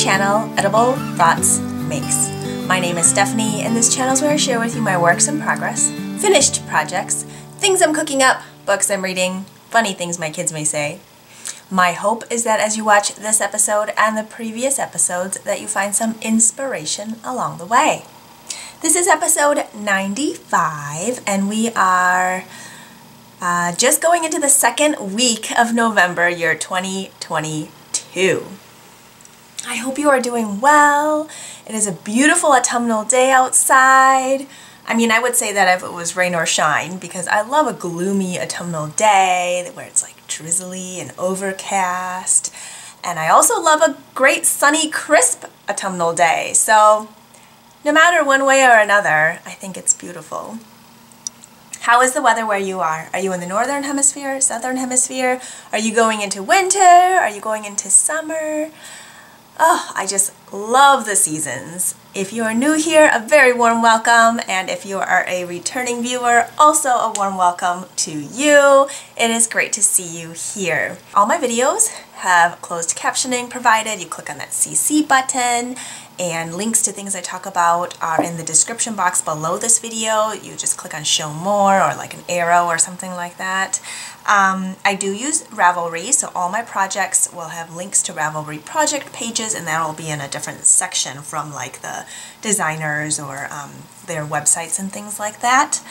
channel, Edible Thoughts Makes. My name is Stephanie, and this channel is where I share with you my works in progress, finished projects, things I'm cooking up, books I'm reading, funny things my kids may say. My hope is that as you watch this episode and the previous episodes that you find some inspiration along the way. This is episode 95, and we are just going into the second week of November, year 2022. I hope you are doing well. It is a beautiful autumnal day outside. I mean, I would say that if it was rain or shine, because I love a gloomy autumnal day where it's like drizzly and overcast. And I also love a great sunny, crisp autumnal day. So no matter one way or another, I think it's beautiful. How is the weather where you are? Are you in the northern hemisphere, southern hemisphere? Are you going into winter? Are you going into summer? Oh, I just love the seasons. If you are new here, a very warm welcome, and if you are a returning viewer, also a warm welcome to you. It is great to see you here. All my videos have closed captioning provided. You click on that CC button, and links to things I talk about are in the description box below this video. You just click on show more or like an arrow or something like that. I do use Ravelry, so all my projects will have links to Ravelry project pages, and that will be in a different section from like the designers or their websites and things like that.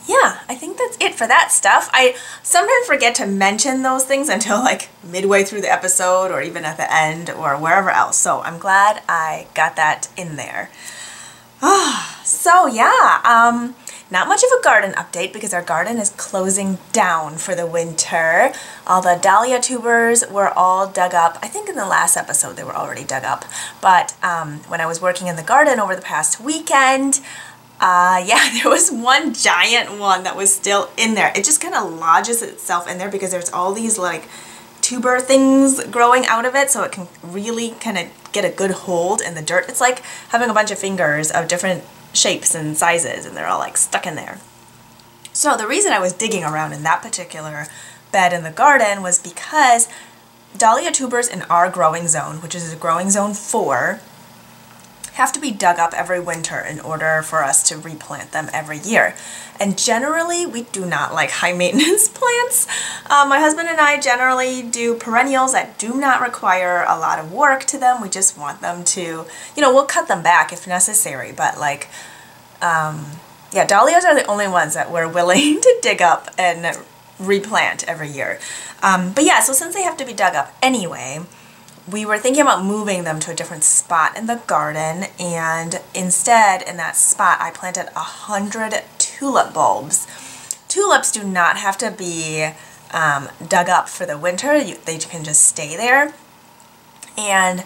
Yeah, I think that's it for that stuff. I sometimes forget to mention those things until like midway through the episode or even at the end or wherever else. So I'm glad I got that in there. So yeah, not much of a garden update because our garden is closing down for the winter. All the dahlia tubers were all dug up. I think in the last episode they were already dug up. But when I was working in the garden over the past weekend, yeah, there was one giant one that was still in there. It just kind of lodges itself in there because there's all these like tuber things growing out of it, so it can really kind of get a good hold in the dirt. It's like having a bunch of fingers of different shapes and sizes, and they're all like stuck in there. So the reason I was digging around in that particular bed in the garden was because dahlia tubers in our growing zone, which is a growing zone 4, have to be dug up every winter in order for us to replant them every year. And generally, we do not like high maintenance plants. My husband and I generally do perennials that do not require a lot of work to them. We just want them to, you know, we'll cut them back if necessary, but like, yeah, dahlias are the only ones that we're willing to dig up and replant every year. But yeah, so since they have to be dug up anyway, we were thinking about moving them to a different spot in the garden, and instead in that spot I planted 100 tulip bulbs. Tulips do not have to be dug up for the winter. They can just stay there. And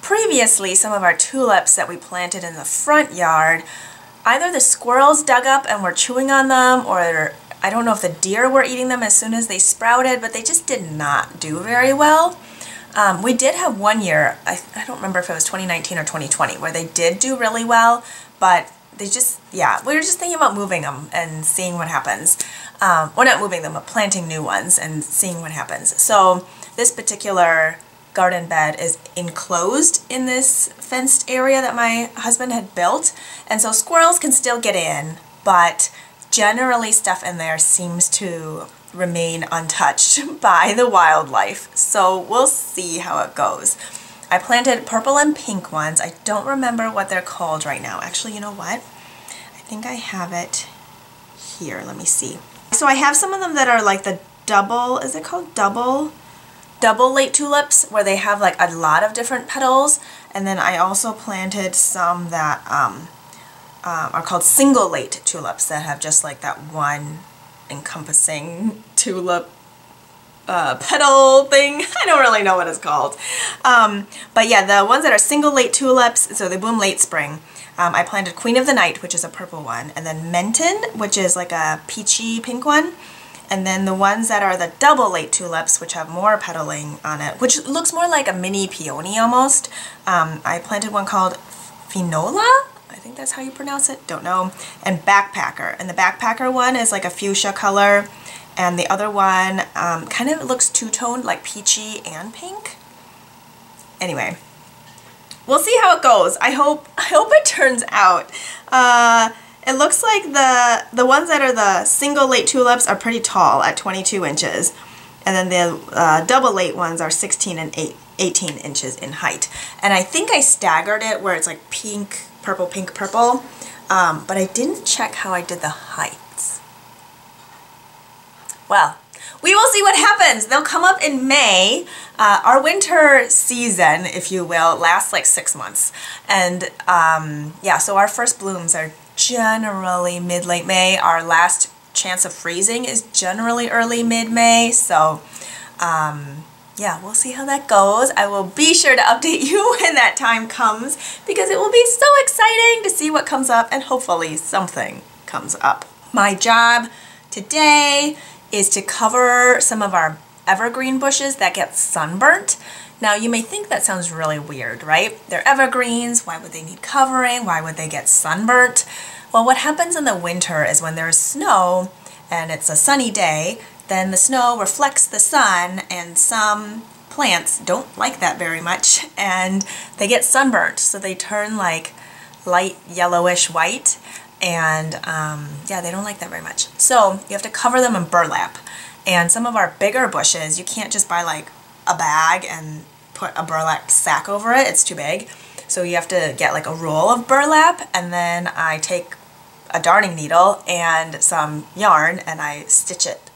previously some of our tulips that we planted in the front yard, either the squirrels dug up and were chewing on them, or I don't know if the deer were eating them as soon as they sprouted, but they just did not do very well. We did have one year, I don't remember if it was 2019 or 2020, where they did do really well, but they just, yeah, we were just thinking about moving them and seeing what happens. Well, not moving them, but planting new ones and seeing what happens. So this particular garden bed is enclosed in this fenced area that my husband had built, and so squirrels can still get in, but generally stuff in there seems to remain untouched by the wildlife. So we'll see how it goes. I planted purple and pink ones. I don't remember what they're called right now. Actually, you know what? I think I have it here. Let me see. So I have some of them that are like the double, is it called double late tulips, where they have like a lot of different petals. And then I also planted some that are called single late tulips that have just like that one encompassing tulip petal thing. I don't really know what it's called. But yeah, the ones that are single late tulips, so they bloom late spring. I planted Queen of the Night, which is a purple one, and then Menton, which is like a peachy pink one. And then the ones that are the double late tulips, which have more petaling on it, which looks more like a mini peony almost. I planted one called Finola? I think that's how you pronounce it, don't know. And Backpacker. And the Backpacker one is like a fuchsia color, and the other one kind of looks two-toned, like peachy and pink. anyway, we'll see how it goes. I hope it turns out. It looks like the ones that are the single late tulips are pretty tall at 22 inches. And then the double late ones are 16 and 18 inches in height. And I think I staggered it where it's like pink, purple, but I didn't check how I did the heights. Well, we will see what happens. They'll come up in May. Our winter season, if you will, lasts like 6 months. And yeah, so our first blooms are generally mid-late May. Our last chance of freezing is generally early mid-May. So yeah, we'll see how that goes. I will be sure to update you when that time comes because it will be so exciting to see what comes up, and hopefully something comes up. My job today is to cover some of our evergreen bushes that get sunburnt. Now you may think that sounds really weird, right? They're evergreens, why would they need covering? Why would they get sunburnt? Well, what happens in the winter is when there's snow and it's a sunny day, then the snow reflects the sun, and some plants don't like that very much and they get sunburnt, so they turn like light yellowish white, and yeah, they don't like that very much. So you have to cover them in burlap. And some of our bigger bushes, you can't just buy like a bag and put a burlap sack over it, it's too big. So you have to get like a roll of burlap, and then I take a darning needle and some yarn and I stitch it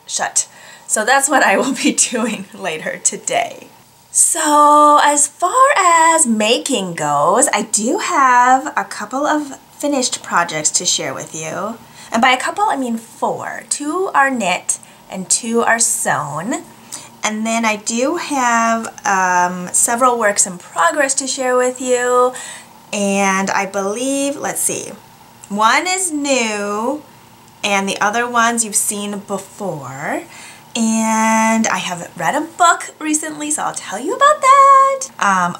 shut. So that's what I will be doing later today. So as far as making goes, I do have a couple of finished projects to share with you. And by a couple, I mean 4. 2 are knit and 2 are sewn. And then I do have several works in progress to share with you. And I believe, let's see, one is new and the other ones you've seen before. And I have read a book recently, so I'll tell you about that.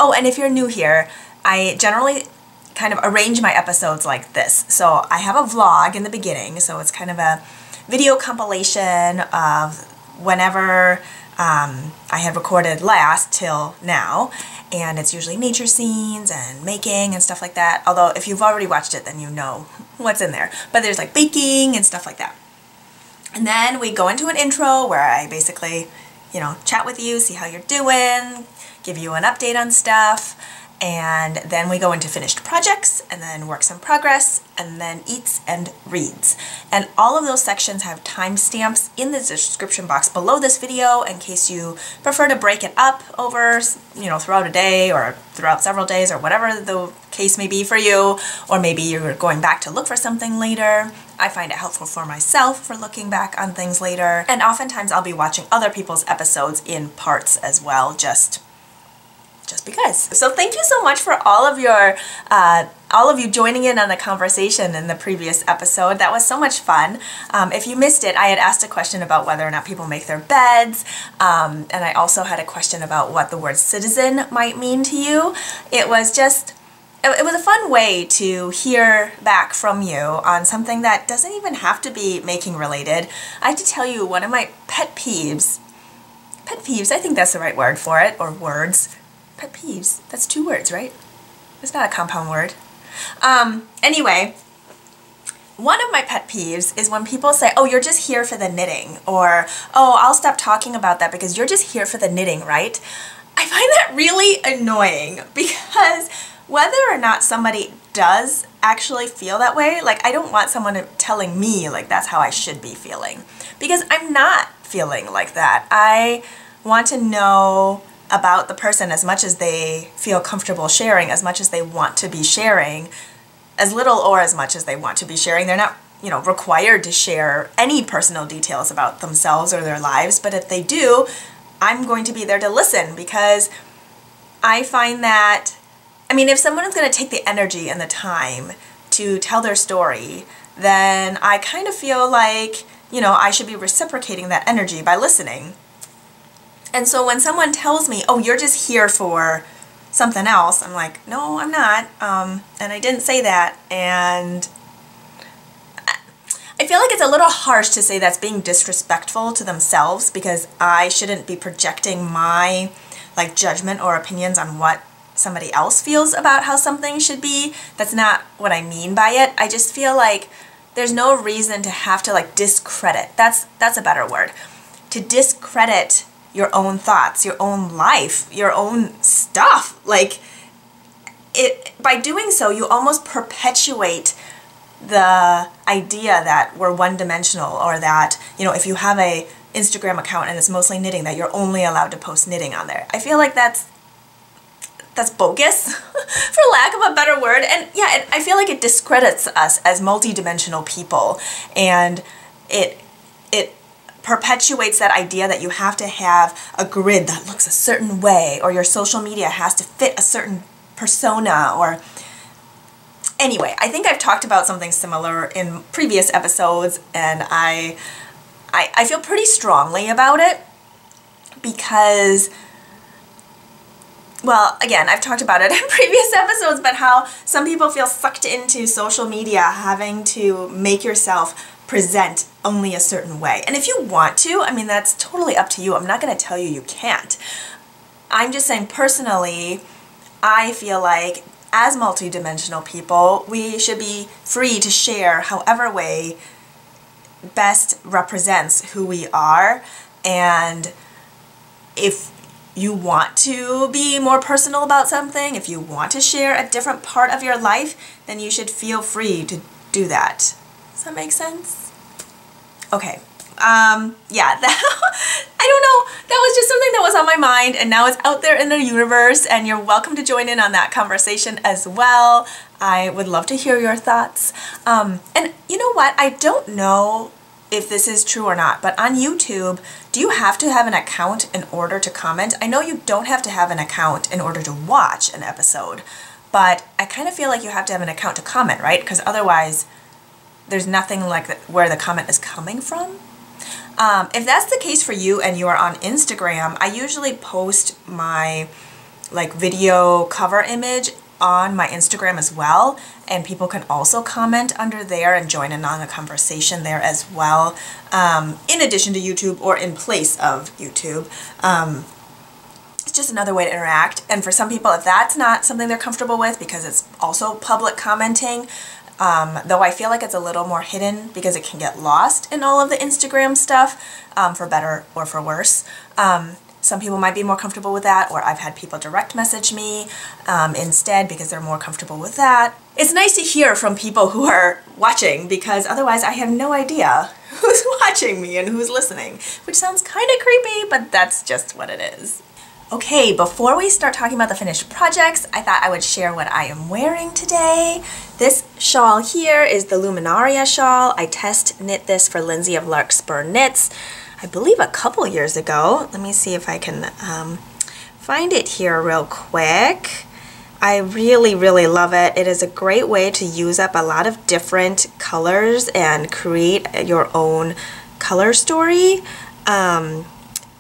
Oh, and if you're new here, I generally kind of arrange my episodes like this. So I have a vlog in the beginning, so it's kind of a video compilation of whenever I had recorded last till now. And it's usually nature scenes and making and stuff like that. Although if you've already watched it, then you know what's in there. But there's like baking and stuff like that. And then we go into an intro where I basically, you know, chat with you, see how you're doing, give you an update on stuff. And then we go into finished projects, and then works in progress, and then eats and reads. And all of those sections have timestamps in the description box below this video in case you prefer to break it up over, you know, throughout a day or throughout several days or whatever the case may be for you, or maybe you're going back to look for something later. I find it helpful for myself for looking back on things later. And oftentimes I'll be watching other people's episodes in parts as well, just because. So thank you so much for all of you joining in on the conversation in the previous episode. That was so much fun. If you missed it, I had asked a question about whether or not people make their beds, and I also had a question about what the word citizen might mean to you. It was a fun way to hear back from you on something that doesn't even have to be making related. I have to tell you, one of my pet peeves, I think that's the right word for it, or words. Pet peeves, that's 2 words, right? It's not a compound word. Anyway, one of my pet peeves is when people say, oh, you're just here for the knitting, or, oh, I'll stop talking about that because you're just here for the knitting, right? I find that really annoying because whether or not somebody does actually feel that way, like I don't want someone telling me like that's how I should be feeling, because I'm not feeling like that. I want to know about the person as much as they feel comfortable sharing, as much as they want to be sharing, as little or as much as they want to be sharing. They're not, you know, required to share any personal details about themselves or their lives, but if they do, I'm going to be there to listen, because I find that, I mean, if someone is going to take the energy and the time to tell their story, then I kind of feel like, you know, I should be reciprocating that energy by listening. And so when someone tells me, oh, you're just here for something else, I'm like, no, I'm not, and I didn't say that, and I feel like it's a little harsh to say that's being disrespectful to themselves, because I shouldn't be projecting my like judgment or opinions on what somebody else feels about how something should be. That's not what I mean by it. I just feel like there's no reason to have to like discredit. That's a better word. To discredit your own thoughts, your own life, your own stuff. Like by doing so, you almost perpetuate the idea that we're one-dimensional, or that, you know, if you have a Instagram account and it's mostly knitting, that you're only allowed to post knitting on there. I feel like that's bogus, for lack of a better word. And yeah, I feel like it discredits us as multi-dimensional people, and it perpetuates that idea that you have to have a grid that looks a certain way, or your social media has to fit a certain persona, or anyway, I think I've talked about something similar in previous episodes, and I feel pretty strongly about it because, well, again, I've talked about it in previous episodes, but how some people feel sucked into social media, having to make yourself present only a certain way. And if you want to, I mean, that's totally up to you. I'm not going to tell you you can't. I'm just saying personally, I feel like as multidimensional people, we should be free to share however way best represents who we are. And if you want to be more personal about something, if you want to share a different part of your life, then you should feel free to do that. Does that make sense? Okay. Yeah, I don't know, that was just something that was on my mind, and now it's out there in the universe, and you're welcome to join in on that conversation as well. I would love to hear your thoughts. And you know what, I don't know if this is true or not, but on YouTube, do you have to have an account in order to comment? I know you don't have to have an account in order to watch an episode, but I kind of feel like you have to have an account to comment, right? Because otherwise, there's nothing like where the comment is coming from. If that's the case for you and you are on Instagram, I usually post my like video cover image on my Instagram as well, and people can also comment under there and join in on the conversation there as well, in addition to YouTube or in place of YouTube. It's just another way to interact, and for some people, if that's not something they're comfortable with because it's also public commenting, though I feel like it's a little more hidden because it can get lost in all of the Instagram stuff, for better or for worse. Some people might be more comfortable with that, or I've had people direct message me instead because they're more comfortable with that. It's nice to hear from people who are watching, because otherwise I have no idea who's watching me and who's listening, which sounds kind of creepy, but that's just what it is. Okay, before we start talking about the finished projects, I thought I would share what I am wearing today. This shawl here is the Luminaria shawl. I test knit this for Lindsay of Larkspur Knits, I believe a couple years ago. Let me see if I can find it here real quick. I really, really love it. It is a great way to use up a lot of different colors and create your own color story.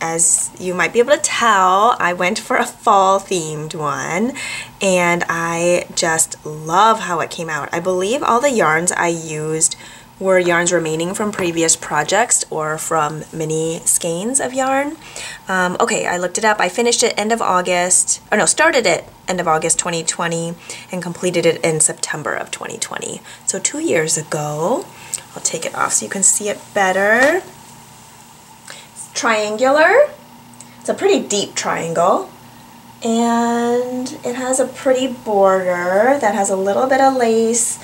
As you might be able to tell, I went for a fall themed one, and I just love how it came out. I believe all the yarns I used were yarns remaining from previous projects or from mini skeins of yarn. Okay, I looked it up. I finished it end of August, or no, started it end of August 2020 and completed it in September of 2020. So 2 years ago. I'll take it off so you can see it better. Triangular. It's a pretty deep triangle, and it has a pretty border that has a little bit of lace,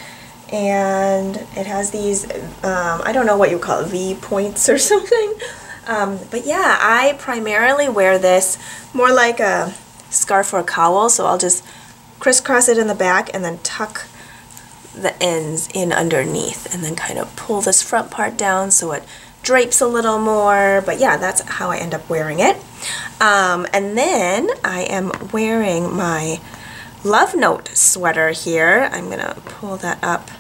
and it has these I don't know what you call it, V points or something, but yeah, I primarily wear this more like a scarf or a cowl, so I'll just crisscross it in the back and then tuck the ends in underneath and then kind of pull this front part down so it drapes a little more. But yeah, that's how I end up wearing it. And then I am wearing my Love Note sweater here. I'm gonna pull that up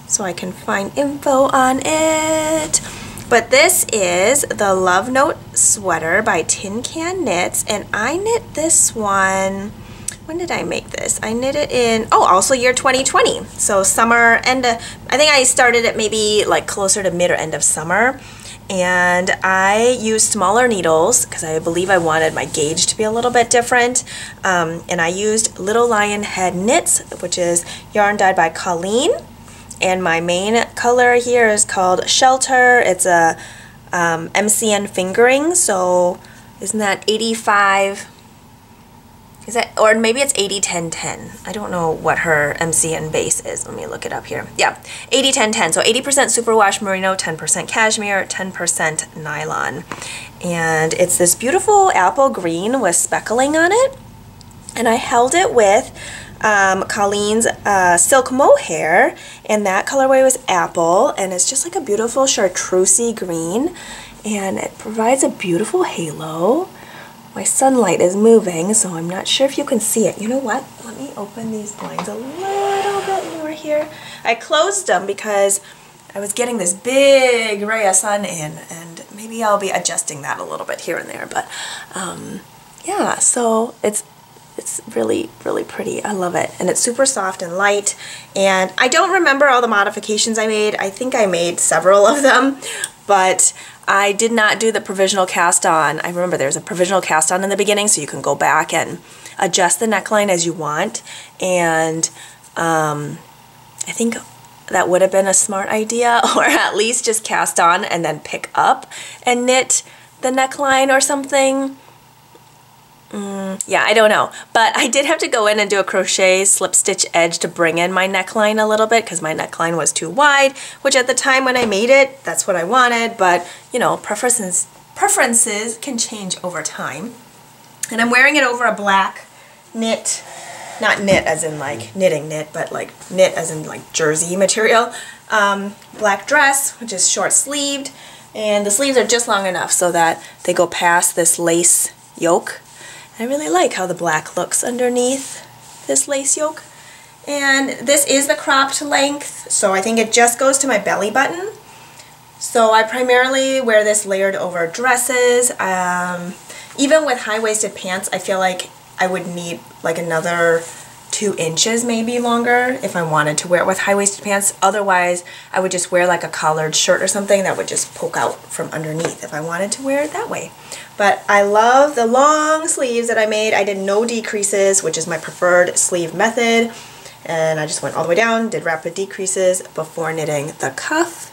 so I can find info on it. But this is the Love Note sweater by Tin Can Knits, and I knit this one, when did I make this? I knit it in, oh, also year 2020. So summer, I think I started it maybe like closer to mid or end of summer. and I used smaller needles because I believe I wanted my gauge to be a little bit different, and I used Little Lion Head Knits, which is yarn dyed by Colleen, and my main color here is called Shelter. It's a MCN fingering, so isn't that 85? Is that, or maybe it's 80-10-10. I don't know what her MCN base is. Let me look it up here. Yeah, 80-10-10. So 80% superwash merino, 10% cashmere, 10% nylon. And it's this beautiful apple green with speckling on it. And I held it with Colleen's silk mohair, and that colorway was apple, and it's just like a beautiful chartreusey green, and it provides a beautiful halo. My sunlight is moving, so I'm not sure if you can see it. You know what? Let me open these blinds a little bit more here. I closed them because I was getting this big ray of sun in, and maybe I'll be adjusting that a little bit here and there. But yeah, so it's really, really pretty. I love it. And it's super soft and light. And I don't remember all the modifications I made. I think I made several of them, but I did not do the provisional cast on. I remember there's a provisional cast on in the beginning, so you can go back and adjust the neckline as you want. And I think that would have been a smart idea, or at least just cast on and then pick up and knit the neckline or something. Yeah, I don't know, but I did have to go in and do a crochet slip stitch edge to bring in my neckline a little bit because my neckline was too wide, which at the time when I made it, that's what I wanted, but you know, preferences can change over time. And I'm wearing it over a black knit, not knit as in like knitting knit, but like knit as in like jersey material, black dress, which is short sleeved, and the sleeves are just long enough so that they go past this lace yoke. I really like how the black looks underneath this lace yoke. And this is the cropped length, so I think it just goes to my belly button. So I primarily wear this layered over dresses. Even with high-waisted pants, I feel like I would need like another 2 inches maybe longer if I wanted to wear it with high-waisted pants. Otherwise, I would just wear like a collared shirt or something that would just poke out from underneath if I wanted to wear it that way. But I love the long sleeves that I made. I did no decreases, which is my preferred sleeve method. And I just went all the way down, did rapid decreases before knitting the cuff.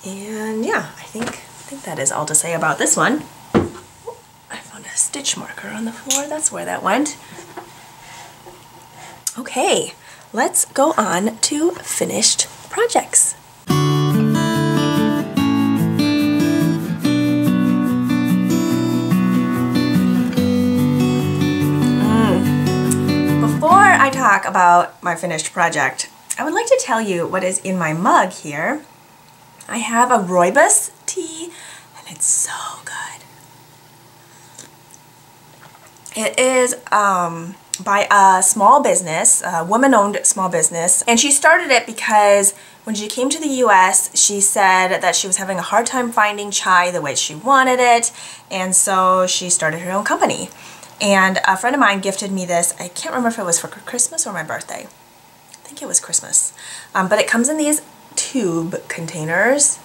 And yeah, I think that is all to say about this one. Oh, I found a stitch marker on the floor. That's where that went. Okay, let's go on to finished projects. Before I talk about my finished project, I would like to tell you what is in my mug here. I have a rooibos tea, and it's so good. It is by a small business, a woman-owned small business, and she started it because when she came to the US, she said that she was having a hard time finding chai the way she wanted it, and so she started her own company. And a friend of mine gifted me this. I can't remember if it was for Christmas or my birthday. I think it was Christmas. But it comes in these tube containers.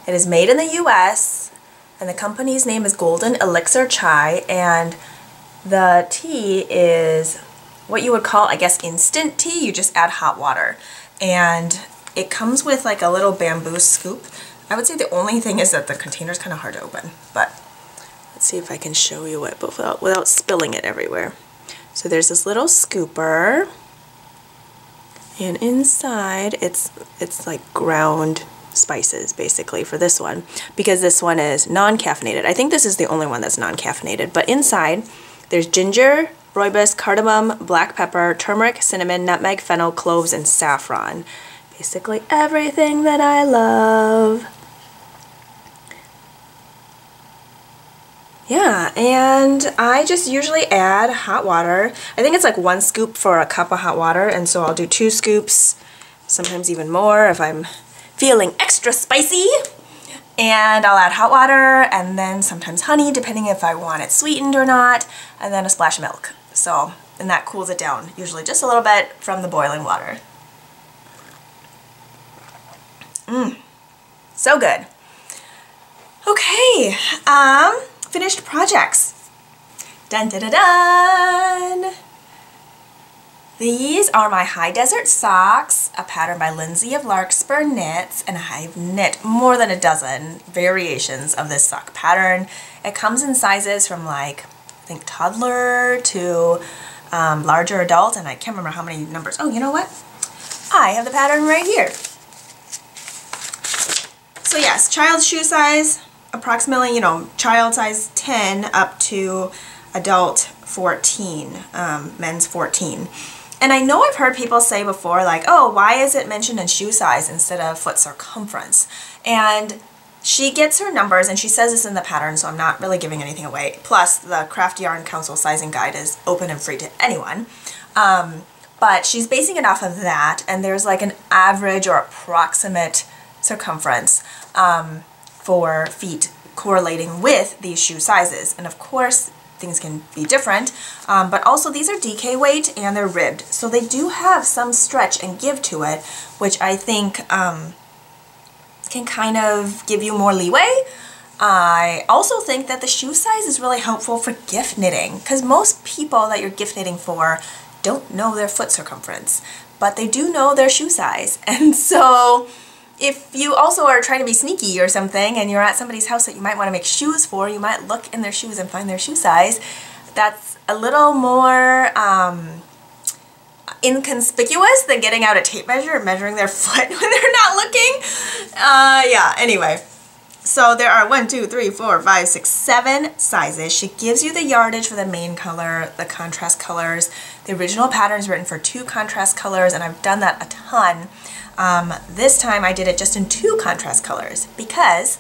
It is made in the US, and the company's name is Golden Elixir Chai, and the tea is what you would call, I guess, instant tea. You just add hot water. And it comes with like a little bamboo scoop. I would say the only thing is that the container is kind of hard to open, but let's see if I can show you it without spilling it everywhere. So there's this little scooper, and inside it's like ground spices basically for this one, because this one is non-caffeinated. I think this is the only one that's non-caffeinated, but inside there's ginger, rooibos, cardamom, black pepper, turmeric, cinnamon, nutmeg, fennel, cloves, and saffron. Basically everything that I love. Yeah, and I just usually add hot water. I think it's like 1 scoop for a cup of hot water, and so I'll do 2 scoops, sometimes even more if I'm feeling extra spicy. And I'll add hot water and then sometimes honey, depending if I want it sweetened or not, and then a splash of milk. So, and that cools it down, usually just a little bit from the boiling water. So good. Okay, finished projects. Dun dun dun dun! These are my High Desert socks, a pattern by Lindsay of Larkspur Knits, and I've knit more than a dozen variations of this sock pattern. It comes in sizes from like, I think toddler to larger adult, and I can't remember how many numbers. Oh, you know what? I have the pattern right here. So yes, child's shoe size, approximately, child size 10 up to adult 14, men's 14. And I know I've heard people say before, like, oh, why is it mentioned in shoe size instead of foot circumference? And she gets her numbers, and she says this in the pattern, so I'm not really giving anything away. Plus, the Craft Yarn Council sizing guide is open and free to anyone. But she's basing it off of that, and there's like an average or approximate circumference for feet correlating with these shoe sizes. And of course, things can be different, but also these are DK weight and they're ribbed, so they do have some stretch and give to it, which I think can kind of give you more leeway. I also think that the shoe size is really helpful for gift knitting, because most people that you're gift knitting for don't know their foot circumference, but they do know their shoe size. And so if you also are trying to be sneaky or something and you're at somebody's house that you might want to make shoes for, you might look in their shoes and find their shoe size. That's a little more inconspicuous than getting out a tape measure and measuring their foot when they're not looking. Yeah, anyway. So there are 1, 2, 3, 4, 5, 6, 7 sizes. She gives you the yardage for the main color, the contrast colors. The original pattern is written for 2 contrast colors, and I've done that a ton. This time I did it just in 2 contrast colors because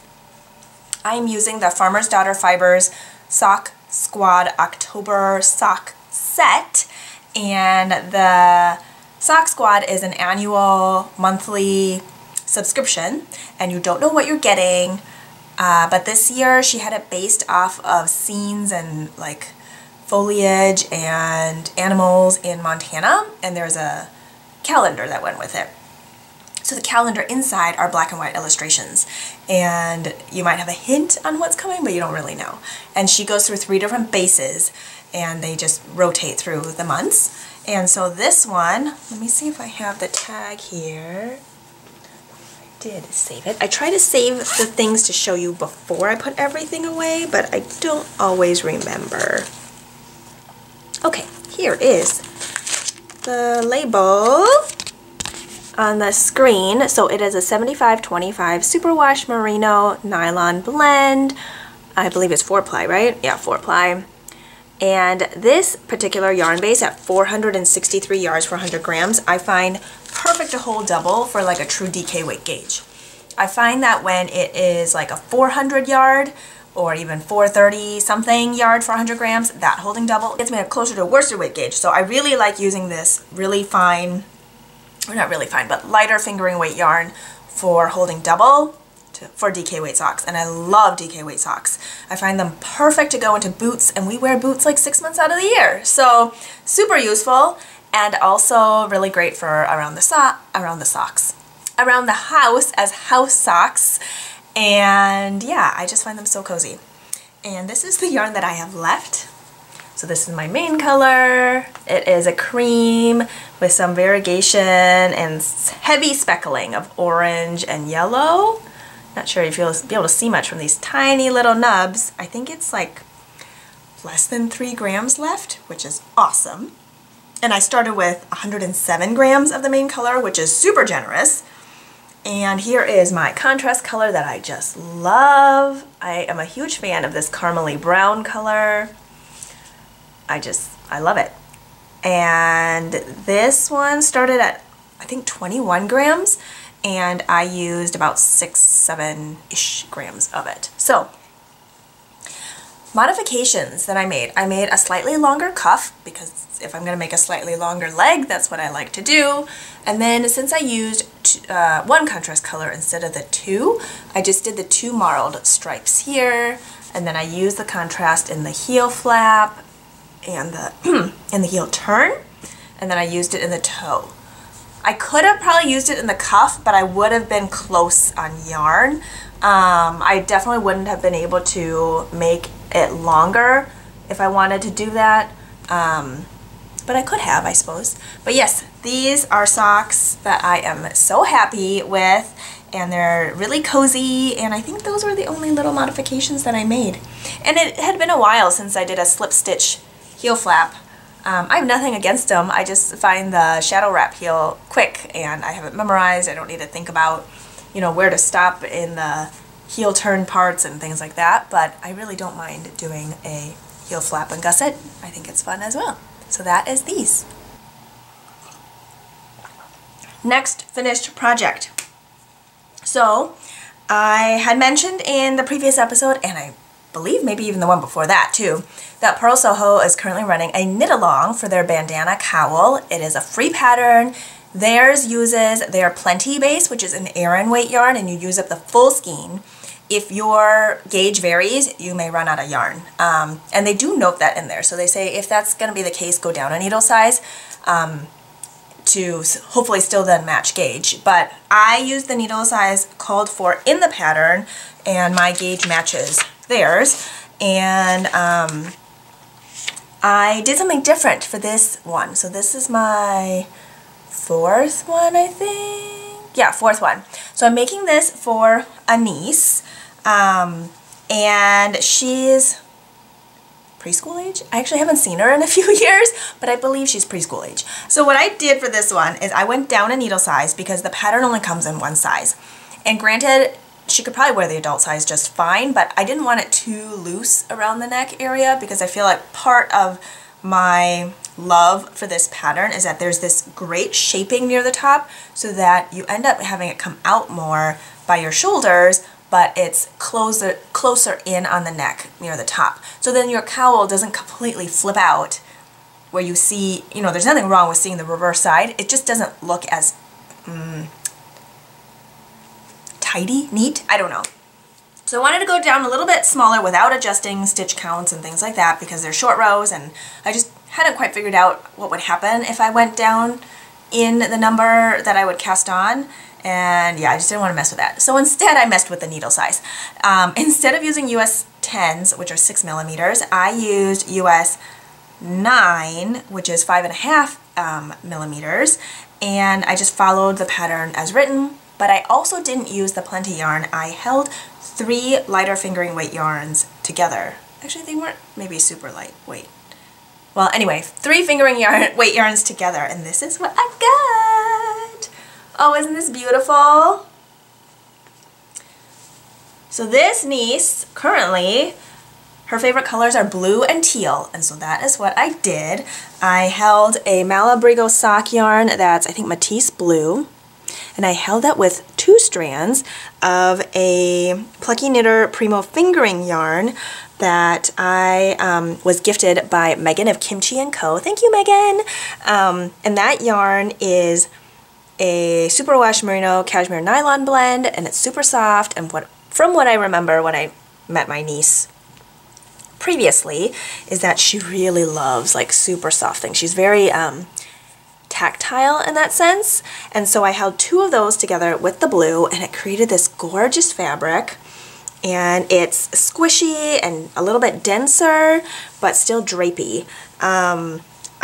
I'm using the Farmer's Daughter Fibers Sock Squad October sock set, and the Sock Squad is an annual monthly subscription, and you don't know what you're getting, but this year she had it based off of scenes and like foliage and animals in Montana, and there's a calendar that went with it. So the calendar inside are black and white illustrations, and you might have a hint on what's coming, but you don't really know. And she goes through 3 different bases, and they just rotate through the months. And so this one, let me see if I have the tag here. I did save it. I try to save the things to show you before I put everything away, but I don't always remember. Okay, here is the label on the screen. So it is a 75-25 superwash merino nylon blend. I believe it's 4-ply, right? Yeah, 4-ply. And this particular yarn base at 463 yards for 100 grams, I find perfect to hold double for like a true DK weight gauge. I find that when it is like a 400 yard or even 430 something yard for 100 grams, that holding double gets me closer to a worsted weight gauge. So I really like using this really fine, or not really fine, but lighter fingering weight yarn for holding double for DK weight socks. And I love DK weight socks. I find them perfect to go into boots, and we wear boots like 6 months out of the year. So super useful, and also really great for around the house as house socks. And yeah, I just find them so cozy. And this is the yarn that I have left. So this is my main color. It is a cream with some variegation and heavy speckling of orange and yellow. Not sure if you'll be able to see much from these tiny little nubs. I think it's like less than 3 grams left, which is awesome. And I started with 107 grams of the main color, which is super generous. And here is my contrast color that I just love. I am a huge fan of this caramely brown color. I love it. And this one started at, I think, 21 grams, and I used about 6-7-ish grams of it. So, modifications that I made a slightly longer cuff, because if I'm going to make a slightly longer leg, that's what I like to do. And then since I used 1 contrast color instead of the 2, I just did the 2 marled stripes here, and then I used the contrast in the heel flap and the in the heel turn, and then I used it in the toe. I could have probably used it in the cuff, but I would have been close on yarn. I definitely wouldn't have been able to make it longer if I wanted to do that. But I could have, I suppose. But yes, these are socks that I am so happy with, and they're really cozy, and I think those were the only little modifications that I made. And it had been a while since I did a slip stitch heel flap. I have nothing against them. I just find the shadow wrap heel quick, and I have it memorized. I don't need to think about, you know, where to stop in the heel turn parts and things like that, but I really don't mind doing a heel flap and gusset. I think it's fun as well. So that is these. Next finished project. So I had mentioned in the previous episode, and I believe maybe even the one before that too, that Purl Soho is currently running a knit along for their bandana cowl. It is a free pattern. Theirs uses their Plenty base, which is an Aran weight yarn, and you use up the full skein. If your gauge varies, you may run out of yarn. And they do note that in there. So they say if that's going to be the case, go down a needle size to hopefully still then match gauge. But I use the needle size called for in the pattern, and my gauge matches theirs. And I did something different for this one. So this is my fourth one, I think. Yeah, fourth one. So I'm making this for a niece. And she's preschool age. I actually haven't seen her in a few years, but I believe she's preschool age. So what I did for this one is I went down a needle size because the pattern only comes in one size. And granted, she could probably wear the adult size just fine, but I didn't want it too loose around the neck area because I feel like part of my love for this pattern is that there's this great shaping near the top so that you end up having it come out more by your shoulders, but it's closer in on the neck near the top. So then your cowl doesn't completely flip out where you see, you know, there's nothing wrong with seeing the reverse side. It just doesn't look as tidy, neat, I don't know. So I wanted to go down a little bit smaller without adjusting stitch counts and things like that because they're short rows, and I just hadn't quite figured out what would happen if I went down in the number that I would cast on. And yeah, I just didn't want to mess with that. So instead I messed with the needle size. Instead of using US 10s, which are 6 millimeters, I used US 9, which is 5.5 millimeters, and I just followed the pattern as written, but I also didn't use the Plenty yarn. I held 3 lighter fingering weight yarns together. Actually, they weren't maybe super lightweight. Well, anyway, 3 fingering weight yarns together, and this is what I got. Oh, isn't this beautiful? So this niece, currently, her favorite colors are blue and teal, and so that is what I did. I held a Malabrigo sock yarn that's, I think, Matisse Blue, and I held that with 2 strands of a Plucky Knitter Primo fingering yarn that I was gifted by Megan of Kimchi & Co. Thank you, Megan! And that yarn is a superwash merino cashmere nylon blend, and it's super soft, and from what I remember when I met my niece previously is that she really loves like super soft things. She's very tactile in that sense, and so I held 2 of those together with the blue, and it created this gorgeous fabric, and it's squishy and a little bit denser but still drapey.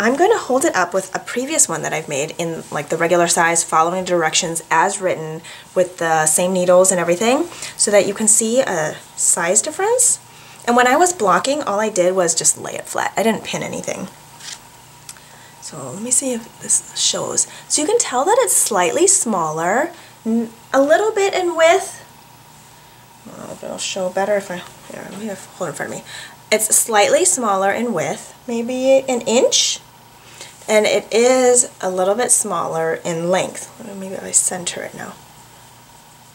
I'm going to hold it up with a previous one that I've made in like the regular size, following directions as written with the same needles and everything, so that you can see a size difference. And when I was blocking, all I did was just lay it flat. I didn't pin anything. So let me see if this shows. So you can tell that it's slightly smaller, a little bit in width. Oh, it'll show better if I, here, let me hold it in front of me. It's slightly smaller in width, maybe an inch. And it is a little bit smaller in length. Maybe I center it now.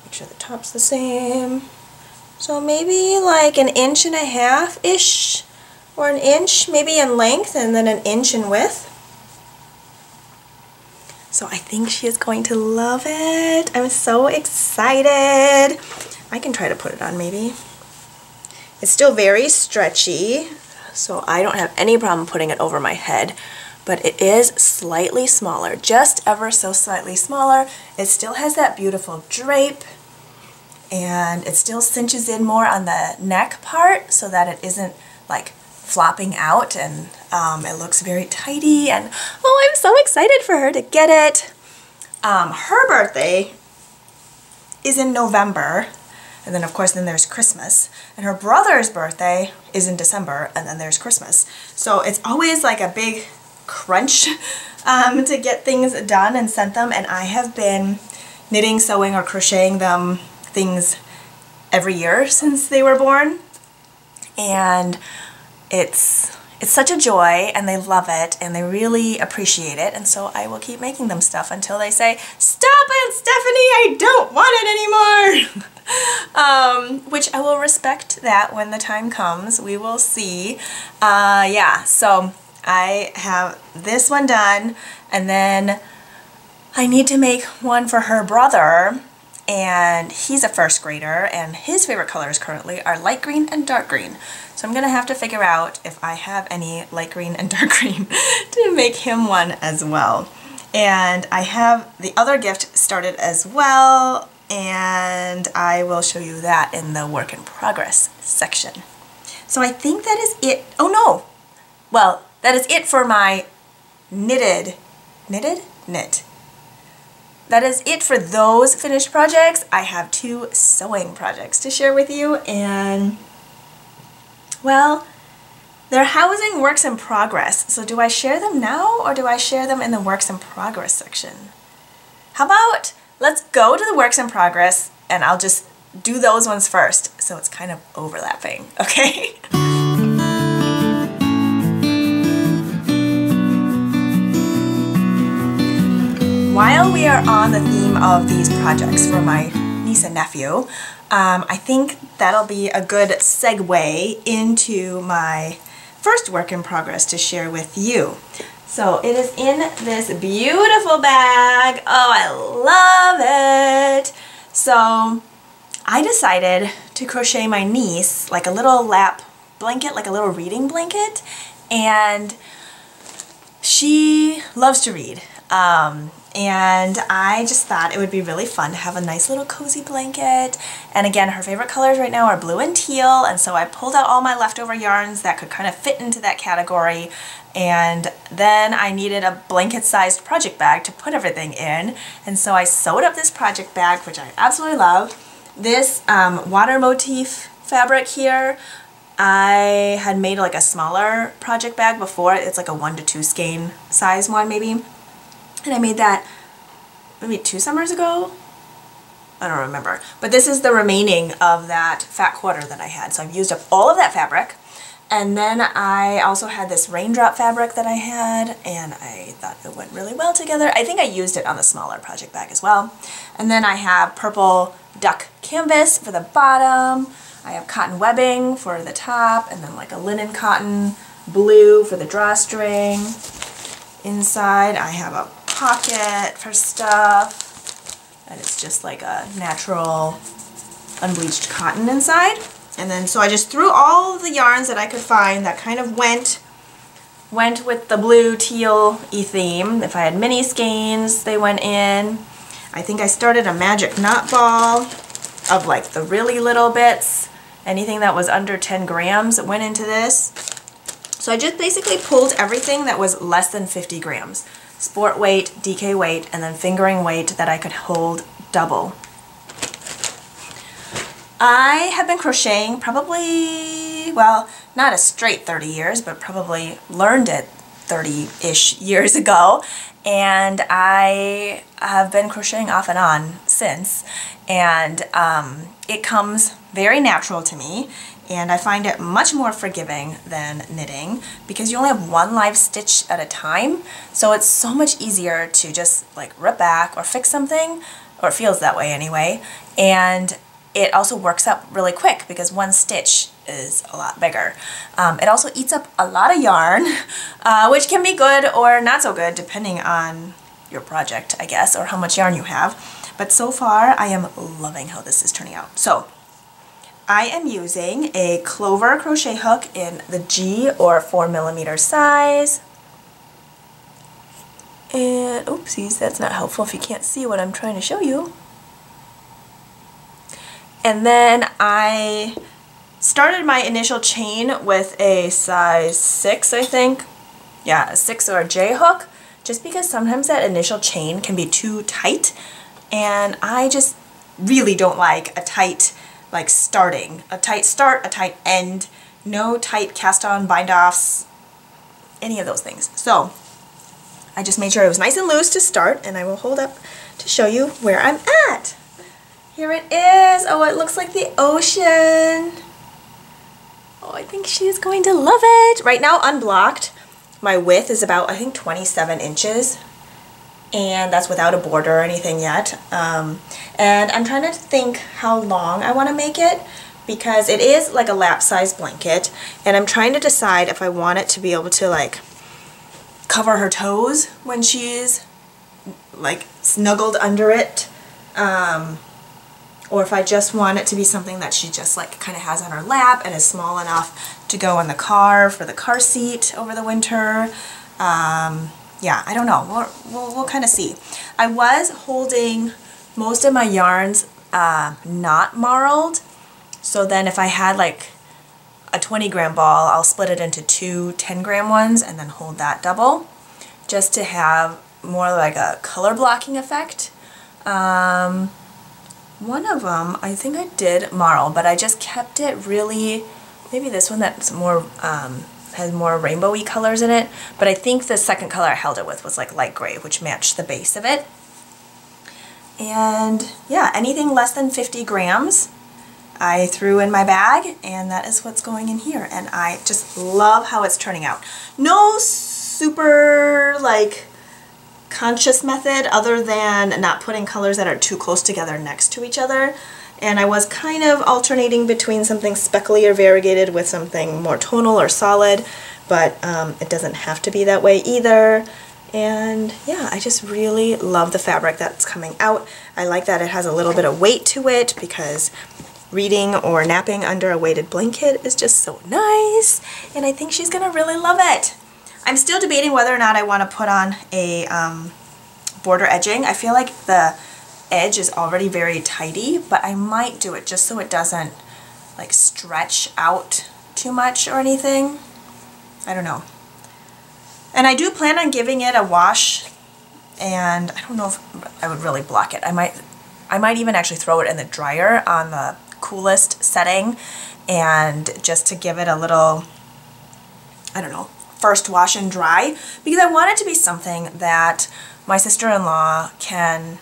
Make sure the top's the same. So maybe like an 1.5 inch-ish, or an inch maybe in length, and then an inch in width. So I think she is going to love it. I'm so excited. I can try to put it on maybe. It's still very stretchy, so I don't have any problem putting it over my head. but it is slightly smaller, just ever so slightly smaller. It still has that beautiful drape, and it still cinches in more on the neck part so that it isn't like flopping out, and it looks very tidy, and oh, I'm so excited for her to get it. Her birthday is in November, and then of course then there's Christmas, and her brother's birthday is in December, and then there's Christmas. So it's always like a big crunch to get things done and sent them, and I have been knitting, sewing, or crocheting them things every year since they were born, and it's such a joy, and they love it, and they really appreciate it, and so I will keep making them stuff until they say, "Stop it, Stephanie, I don't want it anymore!" Which I will respect that when the time comes. We will see. Yeah, so I have this one done, and then I need to make one for her brother, and he's a first grader, and his favorite colors currently are light green and dark green. So I'm gonna have to figure out if I have any light green and dark green to make him one as well. And I have the other gift started as well, and I will show you that in the work in progress section. So I think that is it. Oh no! Well, that is it for my knit. That is it for those finished projects. I have 2 sewing projects to share with you, and well, they're housing works in progress. So do I share them now, or do I share them in the works in progress section? How about let's go to the works in progress, and I'll just do those ones first, so it's kind of overlapping, okay? While we are on the theme of these projects for my niece and nephew, I think that'll be a good segue into my first work in progress to share with you. So it is in this beautiful bag. Oh, I love it. So I decided to crochet my niece like a little lap blanket, like a little reading blanket, and she loves to read. And I just thought it would be really fun to have a nice little cozy blanket. And again, her favorite colors right now are blue and teal, and so I pulled out all my leftover yarns that could kind of fit into that category, and then I needed a blanket-sized project bag to put everything in, and so I sewed up this project bag, which I absolutely love. This water motif fabric here, I had made like a smaller project bag before. It's like a 1 to 2 skein size one maybe. And I made that maybe 2 summers ago? I don't remember. But this is the remaining of that fat quarter that I had. So I've used up all of that fabric. And then I also had this raindrop fabric that I had, and I thought it went really well together. I think I used it on the smaller project bag as well. And then I have purple duck canvas for the bottom. I have cotton webbing for the top, and then like a linen cotton blue for the drawstring. Inside I have a pocket for stuff, and it's just like a natural unbleached cotton inside. And then so I just threw all of the yarns that I could find that kind of went with the blue teal-y theme. If I had mini skeins, they went in. I think I started a magic knot ball of like the really little bits. Anything that was under 10 grams went into this. So I just basically pulled everything that was less than 50 grams. Sport weight, DK weight, and then fingering weight that I could hold double. I have been crocheting probably, well, not a straight 30 years, but probably learned it 30-ish years ago, and I have been crocheting off and on since, and it comes very natural to me, and I find it much more forgiving than knitting because you only have one live stitch at a time, so it's so much easier to just like rip back or fix something, or it feels that way anyway, and it also works up really quick because one stitch is a lot bigger. It also eats up a lot of yarn, which can be good or not so good depending on your project, I guess, or how much yarn you have. But so far, I am loving how this is turning out. So, I am using a Clover crochet hook in the G or 4mm size. that. Oopsies, that's not helpful if you can't see what I'm trying to show you. And then I started my initial chain with a size 6, I think. Yeah, a 6 or a J hook, just because sometimes that initial chain can be too tight, and I just really don't like a tight, like starting. A tight start, a tight end, no tight cast on bind offs, any of those things. So I just made sure it was nice and loose to start, and I will hold up to show you where I'm at. Here it is. Oh, it looks like the ocean. Oh, I think she is going to love it. Right now, unblocked, my width is about, I think, 27 inches. And that's without a border or anything yet. And I'm trying to think how long I want to make it, because it is like a lap size blanket. And I'm trying to decide if I want it to be able to like cover her toes when she's like snuggled under it. Or if I just want it to be something that she just like kind of has on her lap and is small enough to go in the car for the car seat over the winter. Yeah, I don't know. We'll kind of see. I was holding most of my yarns not marled, so then if I had like a 20-gram ball, I'll split it into 2 10-gram ones and then hold that double, just to have more like a color blocking effect. One of them, I think I did marl, but I just kept it really, maybe this one that's more, has more rainbowy colors in it, but I think the second color I held it with was like light gray, which matched the base of it. And yeah, anything less than 50 grams I threw in my bag, and that is what's going in here, and I just love how it's turning out. No super like conscious method other than not putting colors that are too close together next to each other, and I was kind of alternating between something speckly or variegated with something more tonal or solid, but it doesn't have to be that way either. And yeah, I just really love the fabric that's coming out. I like that it has a little bit of weight to it, because reading or napping under a weighted blanket is just so nice, and I think she's gonna really love it. I'm still debating whether or not I want to put on a border edging. I feel like the edge is already very tidy, but I might do it just so it doesn't like stretch out too much or anything. I don't know. And I do plan on giving it a wash, and I don't know if I would really block it. I might even actually throw it in the dryer on the coolest setting, and just to give it a little, I don't know, first wash and dry, because I want it to be something that my sister-in-law can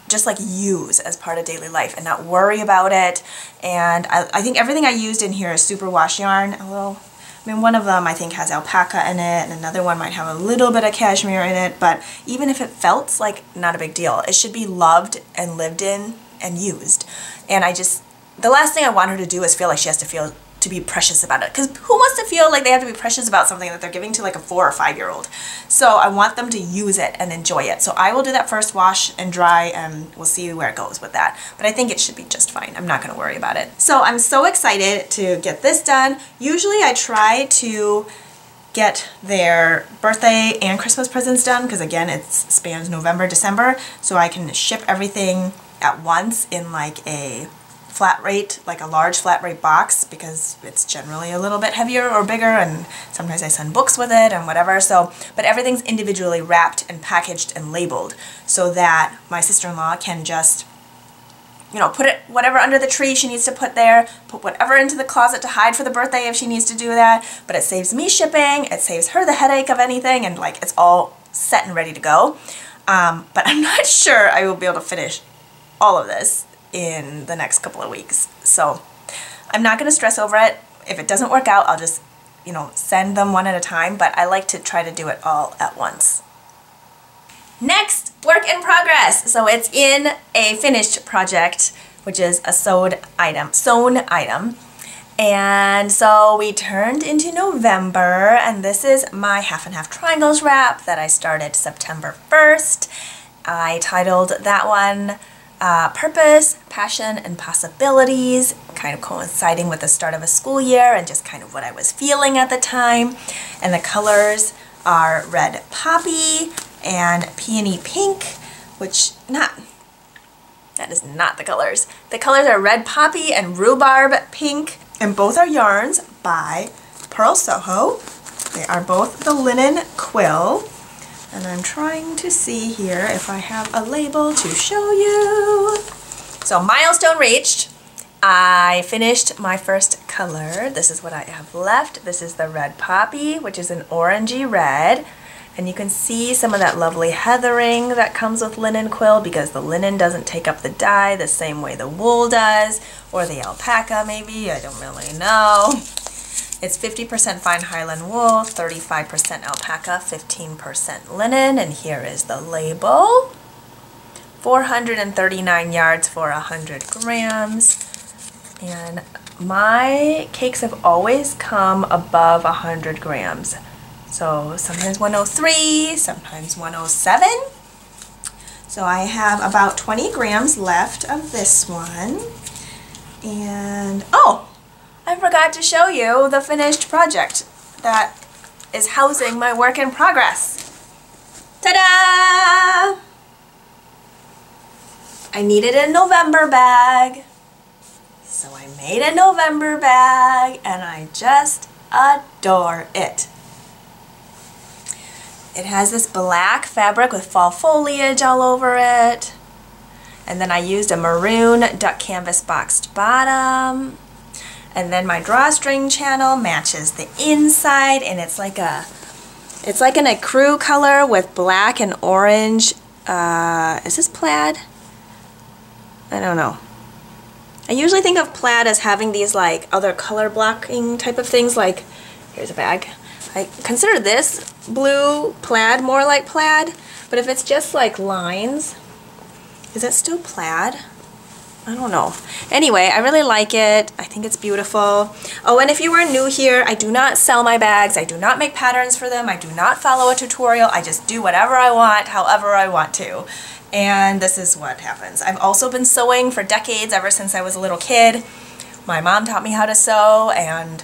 just like use as part of daily life and not worry about it. And I think everything I used in here is superwash yarn. I mean, one of them I think has alpaca in it, and another one might have a little bit of cashmere in it, but even if it felt like not a big deal, it should be loved and lived in and used. And the last thing I want her to do is feel like she has to be precious about it, because who wants to feel like they have to be precious about something that they're giving to like a 4 or 5-year-old? So I want them to use it and enjoy it. So I will do that first wash and dry, and we'll see where it goes with that. But I think it should be just fine. I'm not going to worry about it. So I'm so excited to get this done. Usually I try to get their birthday and Christmas presents done, because again, it spans November, December, so I can ship everything at once in like a flat rate, like a large flat rate box, because it's generally a little bit heavier or bigger, and sometimes I send books with it and whatever. So, but everything's individually wrapped and packaged and labeled, so that my sister-in-law can just, you know, put it whatever under the tree she needs to put there, put whatever into the closet to hide for the birthday if she needs to do that. But it saves me shipping, it saves her the headache of anything, and like it's all set and ready to go. But I'm not sure I will be able to finish all of this in the next couple of weeks. So I'm not going to stress over it. If it doesn't work out, I'll just, you know, send them one at a time, but I like to try to do it all at once. Next, work in progress. So it's in a finished project, which is a sewn item. And so we turned into November, and this is my half and half triangles wrap that I started September 1st. I titled that one Purpose, Passion, and Possibilities, kind of coinciding with the start of a school year and just kind of what I was feeling at the time. And the colors are Red Poppy, and Peony Pink, which that is not the colors. The colors are Red Poppy and Rhubarb Pink, and both are yarns by Purl Soho. They are both the linen quill, and I'm trying to see here if I have a label to show you. So milestone reached. I finished my first color. This is what I have left. This is the Red Poppy, which is an orangey red. And you can see some of that lovely heathering that comes with linen quill because the linen doesn't take up the dye the same way the wool does, or the alpaca maybe, I don't really know. It's 50% fine Highland wool, 35% alpaca, 15% linen, and here is the label. 439 yards for 100 grams. And my cakes have always come above 100 grams. So sometimes 103, sometimes 107. So I have about 20 grams left of this one. And, oh, I forgot to show you the finished project that is housing my work in progress. Ta-da! I needed a November bag. So I made a November bag and I just adore it. It has this black fabric with fall foliage all over it. And then I used a maroon duck canvas boxed bottom. And then my drawstring channel matches the inside, and it's like an ecru color with black and orange. Is this plaid? I don't know. I usually think of plaid as having these like other color blocking type of things, like, here's a bag. I consider this blue plaid more like plaid, but if it's just like lines, is it still plaid? I don't know. Anyway, I really like it. I think it's beautiful. Oh, and if you are new here, I do not sell my bags. I do not make patterns for them. I do not follow a tutorial. I just do whatever I want, however I want to. And this is what happens. I've also been sewing for decades, ever since I was a little kid. My mom taught me how to sew, and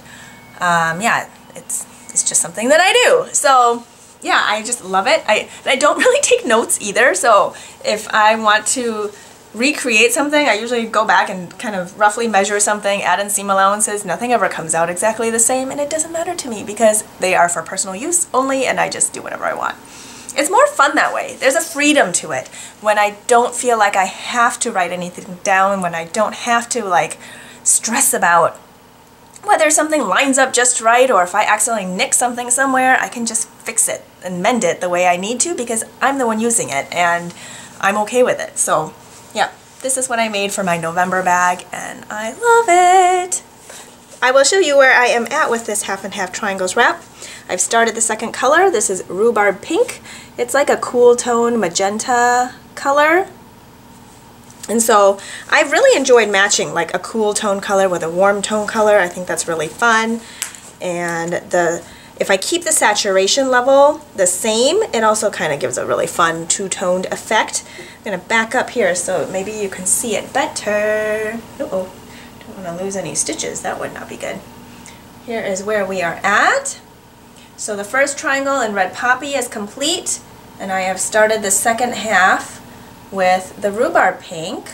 yeah, it's just something that I do. So yeah, I just love it. I don't really take notes either, so if I want to recreate something, I usually go back and kind of roughly measure something, add in seam allowances. Nothing ever comes out exactly the same, and it doesn't matter to me because they are for personal use only, and I just do whatever I want. It's more fun that way. There's a freedom to it when I don't feel like I have to write anything down, when I don't have to like stress about whether something lines up just right, or if I accidentally nick something somewhere, I can just fix it and mend it the way I need to because I'm the one using it and I'm okay with it. So yeah, this is what I made for my November bag and I love it. I will show you where I am at with this half and half triangles wrap. I've started the second color. This is Rhubarb Pink. It's like a cool tone magenta color. And so I've really enjoyed matching like a cool tone color with a warm tone color. I think that's really fun. And if I keep the saturation level the same, it also kind of gives a really fun two-toned effect. I'm going to back up here so maybe you can see it better. Uh-oh, don't want to lose any stitches. That would not be good. Here is where we are at. So the first triangle in Red Poppy is complete, and I have started the second half with the Rhubarb Pink,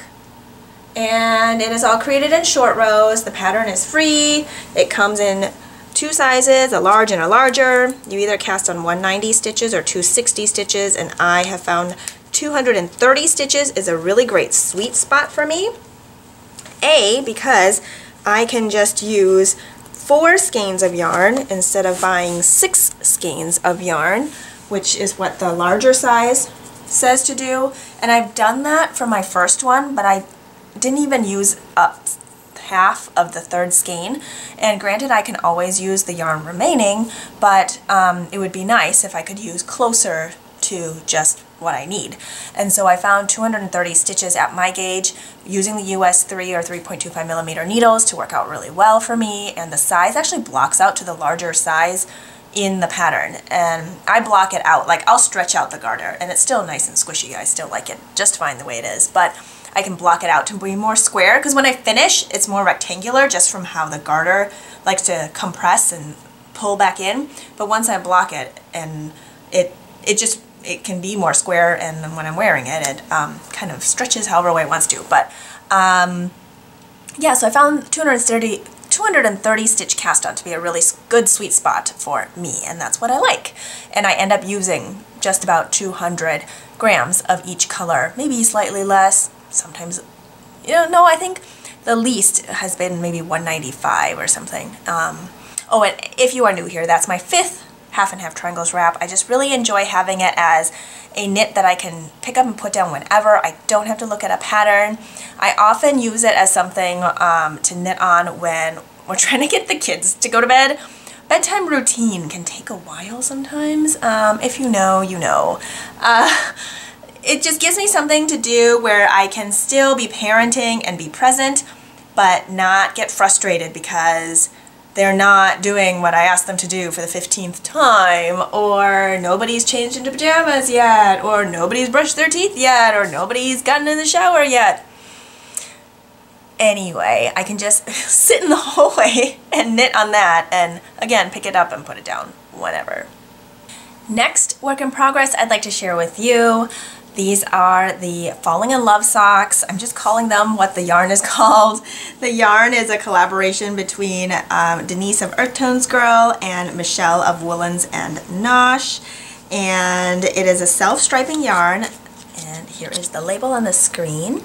and it is all created in short rows. The pattern is free. It comes in two sizes, a large and a larger. You either cast on 190 stitches or 260 stitches, and I have found 230 stitches is a really great sweet spot for me. Because I can just use 4 skeins of yarn instead of buying 6 skeins of yarn, which is what the larger size says to do. And I've done that for my first one, but I didn't even use up half of the 3rd skein. And granted, I can always use the yarn remaining, but it would be nice if I could use closer to just what I need. And so I found 230 stitches at my gauge using the US 3 or 3.25 millimeter needles to work out really well for me, and the size actually blocks out to the larger size in the pattern, and I block it out. Like, I'll stretch out the garter and it's still nice and squishy. I still like it just fine the way it is, but I can block it out to be more square because when I finish it's more rectangular just from how the garter likes to compress and pull back in. But once I block it, and it just it can be more square, and then when I'm wearing it, it kind of stretches however way it wants to. But yeah, so I found 230 stitch cast on to be a really good sweet spot for me, and that's what I like. And I end up using just about 200 grams of each color, maybe slightly less, sometimes, no, I think the least has been maybe 195 or something. Oh, and if you are new here, that's my 5th half and half triangles wrap. I just really enjoy having it as a knit that I can pick up and put down whenever. I don't have to look at a pattern. I often use it as something to knit on when we're trying to get the kids to go to bed. Bedtime routine can take a while sometimes. If you know, you know. It just gives me something to do where I can still be parenting and be present, but not get frustrated because they're not doing what I asked them to do for the 15th time, or nobody's changed into pajamas yet, or nobody's brushed their teeth yet, or nobody's gotten in the shower yet. Anyway, I can just sit in the hallway and knit on that, and again, pick it up and put it down whenever. Next work in progress I'd like to share with you. These are the Falling in Love socks. I'm just calling them what the yarn is called. The yarn is a collaboration between Denise of Earth Tones Girl and Michelle of Woolens and Nosh. And it is a self-striping yarn. And here is the label on the screen.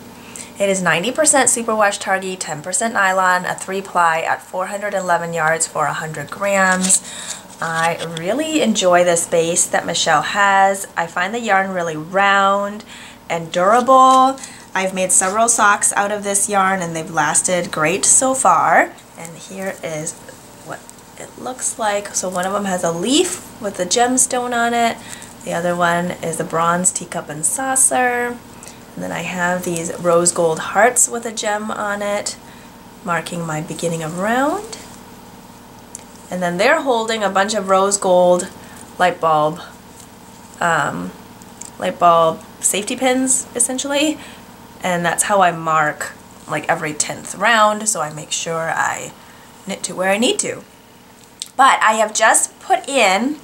It is 90% superwash Targhee, 10% nylon, a 3-ply at 411 yards for 100 grams. I really enjoy this base that Michelle has. I find the yarn really round and durable. I've made several socks out of this yarn and they've lasted great so far. And here is what it looks like. So one of them has a leaf with a gemstone on it. The other one is a bronze teacup and saucer. And then I have these rose gold hearts with a gem on it, marking my beginning of round. And then they're holding a bunch of rose gold light bulb safety pins, essentially. And that's how I mark like every 10th round, so I make sure I knit to where I need to. But I have just put in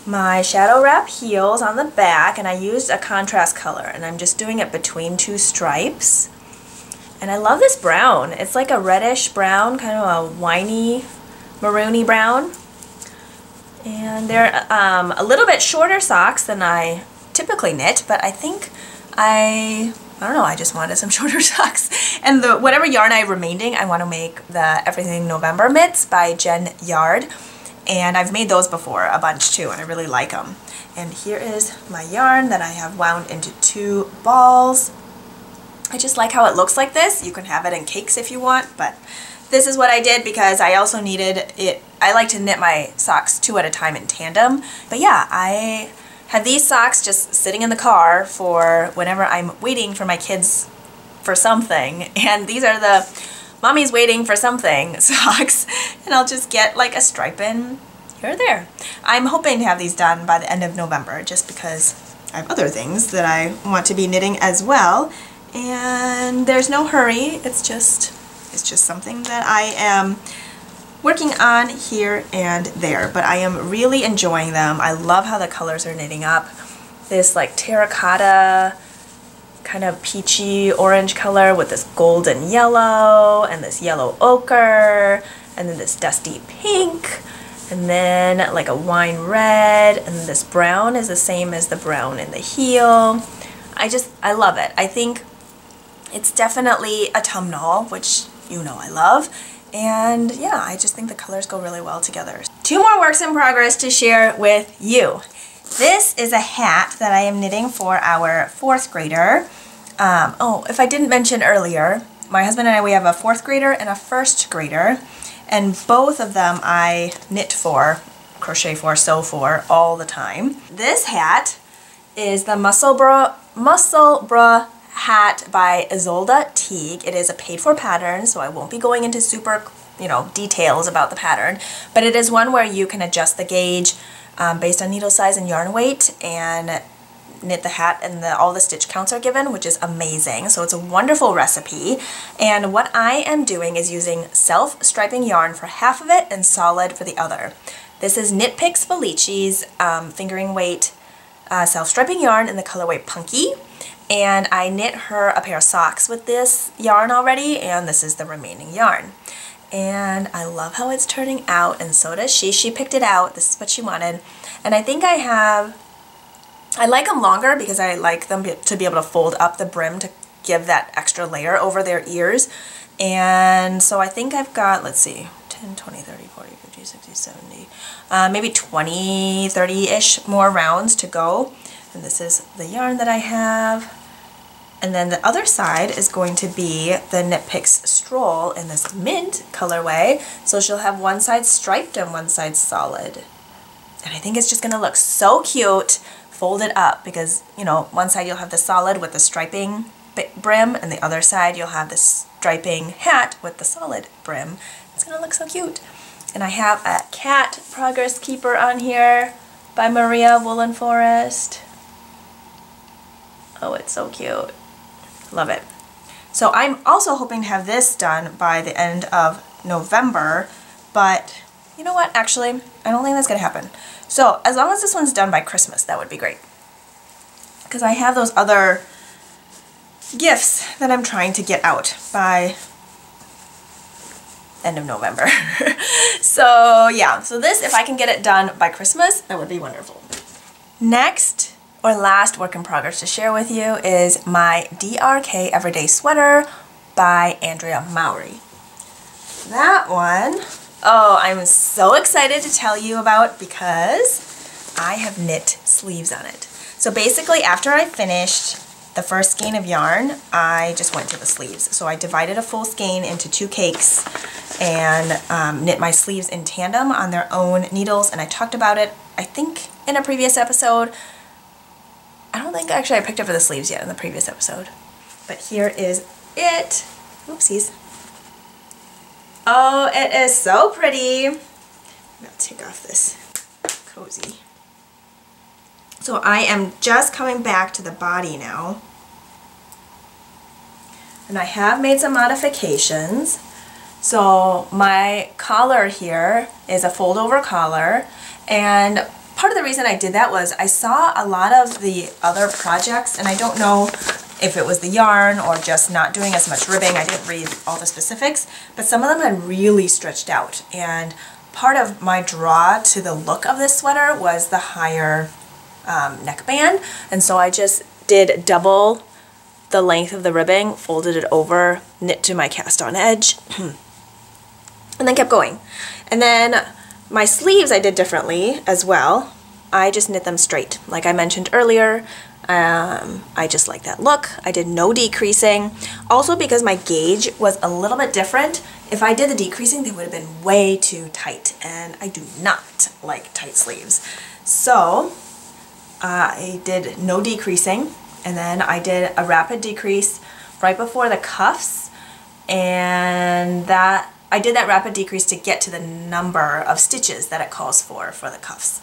my shadow wrap heels on the back, and I used a contrast color, and I'm just doing it between 2 stripes. And I love this brown. It's like a reddish brown, kind of a winey, maroony brown. And they're a little bit shorter socks than I typically knit, but I think I don't know, I just wanted some shorter socks. And whatever yarn I have remaining, I want to make the Everything November mitts by Jen Yard. And I've made those before a bunch too, and I really like them. And here is my yarn that I have wound into 2 balls. I just like how it looks like this. You can have it in cakes if you want, but this is what I did because I also needed it. I like to knit my socks 2 at a time in tandem. But yeah, I have these socks just sitting in the car for whenever I'm waiting for my kids for something. And these are the Mommy's Waiting for Something socks. And I'll just get like a stripe in here or there. I'm hoping to have these done by the end of November just because I have other things that I want to be knitting as well. And there's no hurry. It's just something that I am working on here and there, but I am really enjoying them. I love how the colors are knitting up. This like terracotta kind of peachy orange color with this golden yellow and this yellow ochre and then this dusty pink and then like a wine red, and this brown is the same as the brown in the heel. I love it. I think it's definitely autumnal, which you know I love. And yeah, I just think the colors go really well together. 2 more works in progress to share with you. This is a hat that I am knitting for our 4th grader. Oh, if I didn't mention earlier, my husband and I, we have a 4th grader and a 1st grader. And both of them I knit for, crochet for, sew for all the time. This hat is the Muscle Bra hat by Isolde Teague. It is a paid-for pattern, so I won't be going into super, details about the pattern, but it is one where you can adjust the gauge based on needle size and yarn weight and knit the hat, and all the stitch counts are given, which is amazing. So it's a wonderful recipe. And what I am doing is using self-striping yarn for half of it and solid for the other. This is Knit Picks Felici's fingering weight self-striping yarn in the colorway Punky. And I knit her a pair of socks with this yarn already, and this is the remaining yarn. And I love how it's turning out, and so does she. She picked it out. This is what she wanted. And I think I like them longer because I like them to be able to fold up the brim to give that extra layer over their ears. And so I think I've got, let's see, 10, 20, 30, 40, 50, 60, 70, maybe 20, 30-ish more rounds to go. And this is the yarn that I have. And then the other side is going to be the Knit Picks Stroll in this mint colorway. So she'll have one side striped and one side solid. And I think it's just going to look so cute folded up because, you know, one side you'll have the solid with the striping brim, and the other side you'll have the striping hat with the solid brim. It's going to look so cute. And I have a cat progress keeper on here by Maria Woolen Forest. Oh, it's so cute. Love it. So I'm also hoping to have this done by the end of November, but you know what, actually, I don't think that's gonna happen. So as long as this one's done by Christmas, that would be great. Because I have those other gifts that I'm trying to get out by end of November. So yeah, so this, if I can get it done by Christmas, that would be wonderful. Next, or last work in progress to share with you is my DRK Everyday Sweater by Andrea Mowry. That one, oh, I'm so excited to tell you about because I have knit sleeves on it. So basically after I finished the first skein of yarn, I just went to the sleeves. So I divided a full skein into 2 cakes and knit my sleeves in tandem on their own needles, and I talked about it, I think, in a previous episode. I don't think actually I picked up for the sleeves yet in the previous episode. But here is it. Oopsies. Oh, it is so pretty. I'm gonna take off this cozy. So I am just coming back to the body now. And I have made some modifications. So my collar here is a fold over collar, and part of the reason I did that was I saw a lot of the other projects, and I don't know if it was the yarn or just not doing as much ribbing. I didn't read all the specifics, but some of them had really stretched out. And part of my draw to the look of this sweater was the higher neckband, and so I just did double the length of the ribbing, folded it over, knit to my cast on edge, and then kept going. And then my sleeves I did differently as well. I just knit them straight. Like I mentioned earlier, I just like that look. I did no decreasing. Also because my gauge was a little bit different. If I did the decreasing, they would have been way too tight, and I do not like tight sleeves. So I did no decreasing, and then I did a rapid decrease right before the cuffs, and that I did that rapid decrease to get to the number of stitches that it calls for the cuffs.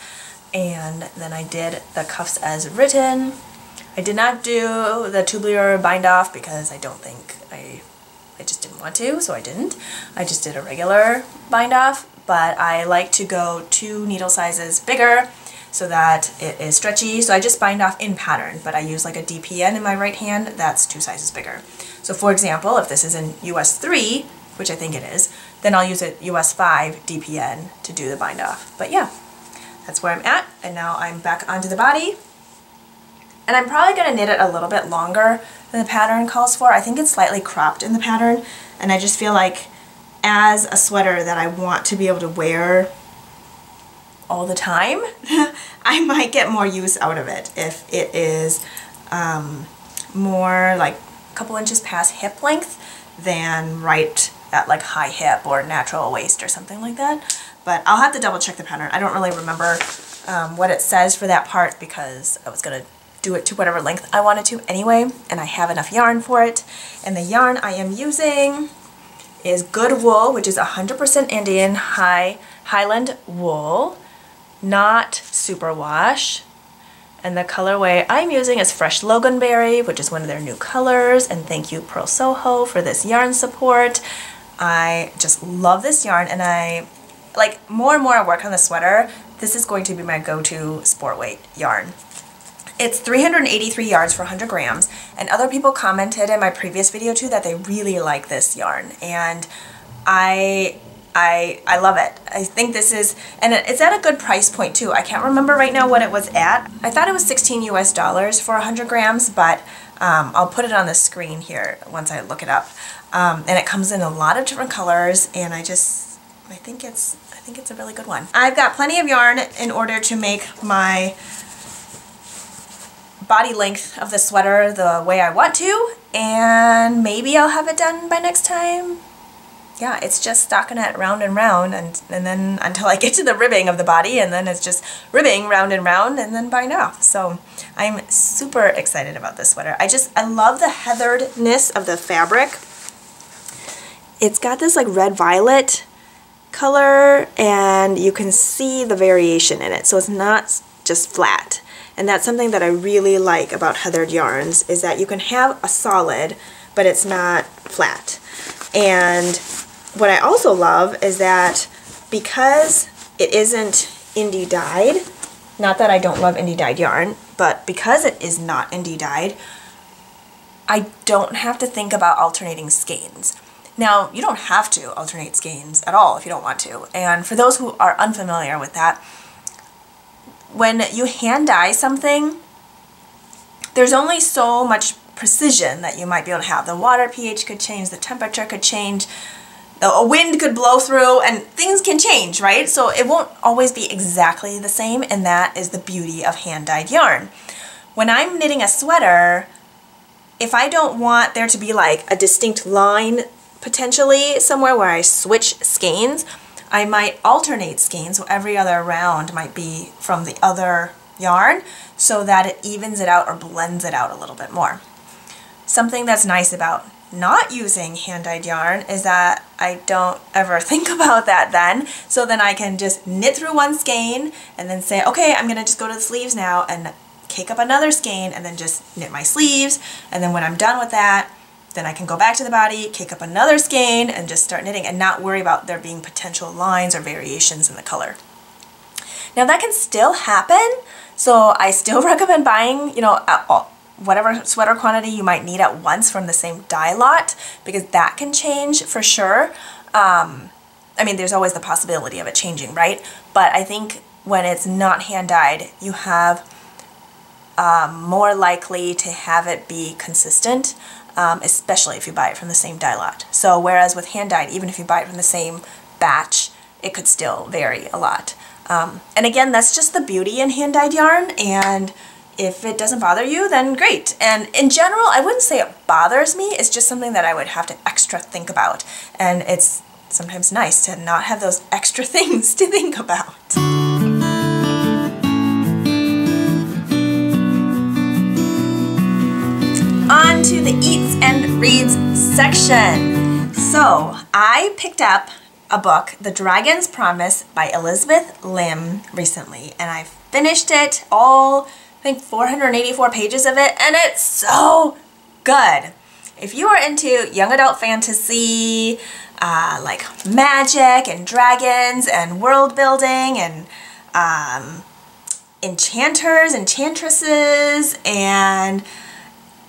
And then I did the cuffs as written. I did not do the tubular bind off because I don't think I just didn't want to, so I didn't. I just did a regular bind off, but I like to go 2 needle sizes bigger so that it is stretchy. So I just bind off in pattern, but I use like a DPN in my right hand that's 2 sizes bigger. So for example, if this is in US 3, which I think it is, then I'll use a US 5 DPN to do the bind off. But yeah, that's where I'm at, and now I'm back onto the body. And I'm probably going to knit it a little bit longer than the pattern calls for. I think it's slightly cropped in the pattern, and I just feel like as a sweater that I want to be able to wear all the time, I might get more use out of it if it is more like a couple inches past hip length than right at like high hip or natural waist or something like that. But I'll have to double check the pattern. I don't really remember what it says for that part because I was going to do it to whatever length I wanted to anyway, and I have enough yarn for it. And the yarn I am using is Good Wool, which is 100% Indian Highland wool, not superwash. And the colorway I'm using is Fresh Loganberry, which is one of their new colors, and thank you Pearl Soho for this yarn support. I just love this yarn, and I like more and more I work on the sweater, this is going to be my go-to sport weight yarn. It's 383 yards for 100 grams, and other people commented in my previous video too that they really like this yarn, and I love it. I think this is, and it's at a good price point too. I can't remember right now what it was at. I thought it was $16 US for 100 grams, but I'll put it on the screen here once I look it up. And it comes in a lot of different colors, and I think it's a really good one. I've got plenty of yarn in order to make my body length of the sweater the way I want to, and maybe I'll have it done by next time. Yeah, it's just stockinette round and round, and then until I get to the ribbing of the body, and then it's just ribbing round and round, and then bind off. So I'm super excited about this sweater. I love the heatheredness of the fabric. It's got this like red violet color, and you can see the variation in it, so it's not just flat. And that's something that I really like about heathered yarns, is that you can have a solid, but it's not flat. And what I also love is that because it isn't indie dyed, not that I don't love indie dyed yarn, but because it is not indie dyed, I don't have to think about alternating skeins. Now, you don't have to alternate skeins at all if you don't want to. And for those who are unfamiliar with that, when you hand dye something, there's only so much precision that you might be able to have. The water pH could change, the temperature could change, a wind could blow through, and things can change, right? So it won't always be exactly the same, and that is the beauty of hand-dyed yarn. When I'm knitting a sweater, if I don't want there to be like a distinct line potentially somewhere where I switch skeins, I might alternate skeins, so every other round might be from the other yarn so that it evens it out or blends it out a little bit more. Something that's nice about not using hand-dyed yarn is that I don't ever think about that then, so then I can just knit through one skein and then say, okay, I'm gonna just go to the sleeves now and cake up another skein and then just knit my sleeves, and then when I'm done with that, then I can go back to the body, cake up another skein, and just start knitting and not worry about there being potential lines or variations in the color. Now that can still happen, so I still recommend buying, you know, whatever sweater quantity you might need at once from the same dye lot, because that can change for sure. I mean, there's always the possibility of it changing, right? But I think when it's not hand-dyed, you have more likely to have it be consistent, especially if you buy it from the same dye lot. So whereas with hand-dyed, even if you buy it from the same batch, it could still vary a lot. And again, that's just the beauty in hand-dyed yarn, and if it doesn't bother you, then great. And in general, I wouldn't say it bothers me, it's just something that I would have to extra think about. And it's sometimes nice to not have those extra things to think about. On to the eats and reads section. So I picked up a book, The Dragon's Promise by Elizabeth Lim, recently, and I finished it all, I think 484 pages of it, and it's so good. If you are into young adult fantasy, like magic and dragons and world building and enchanters, enchantresses, and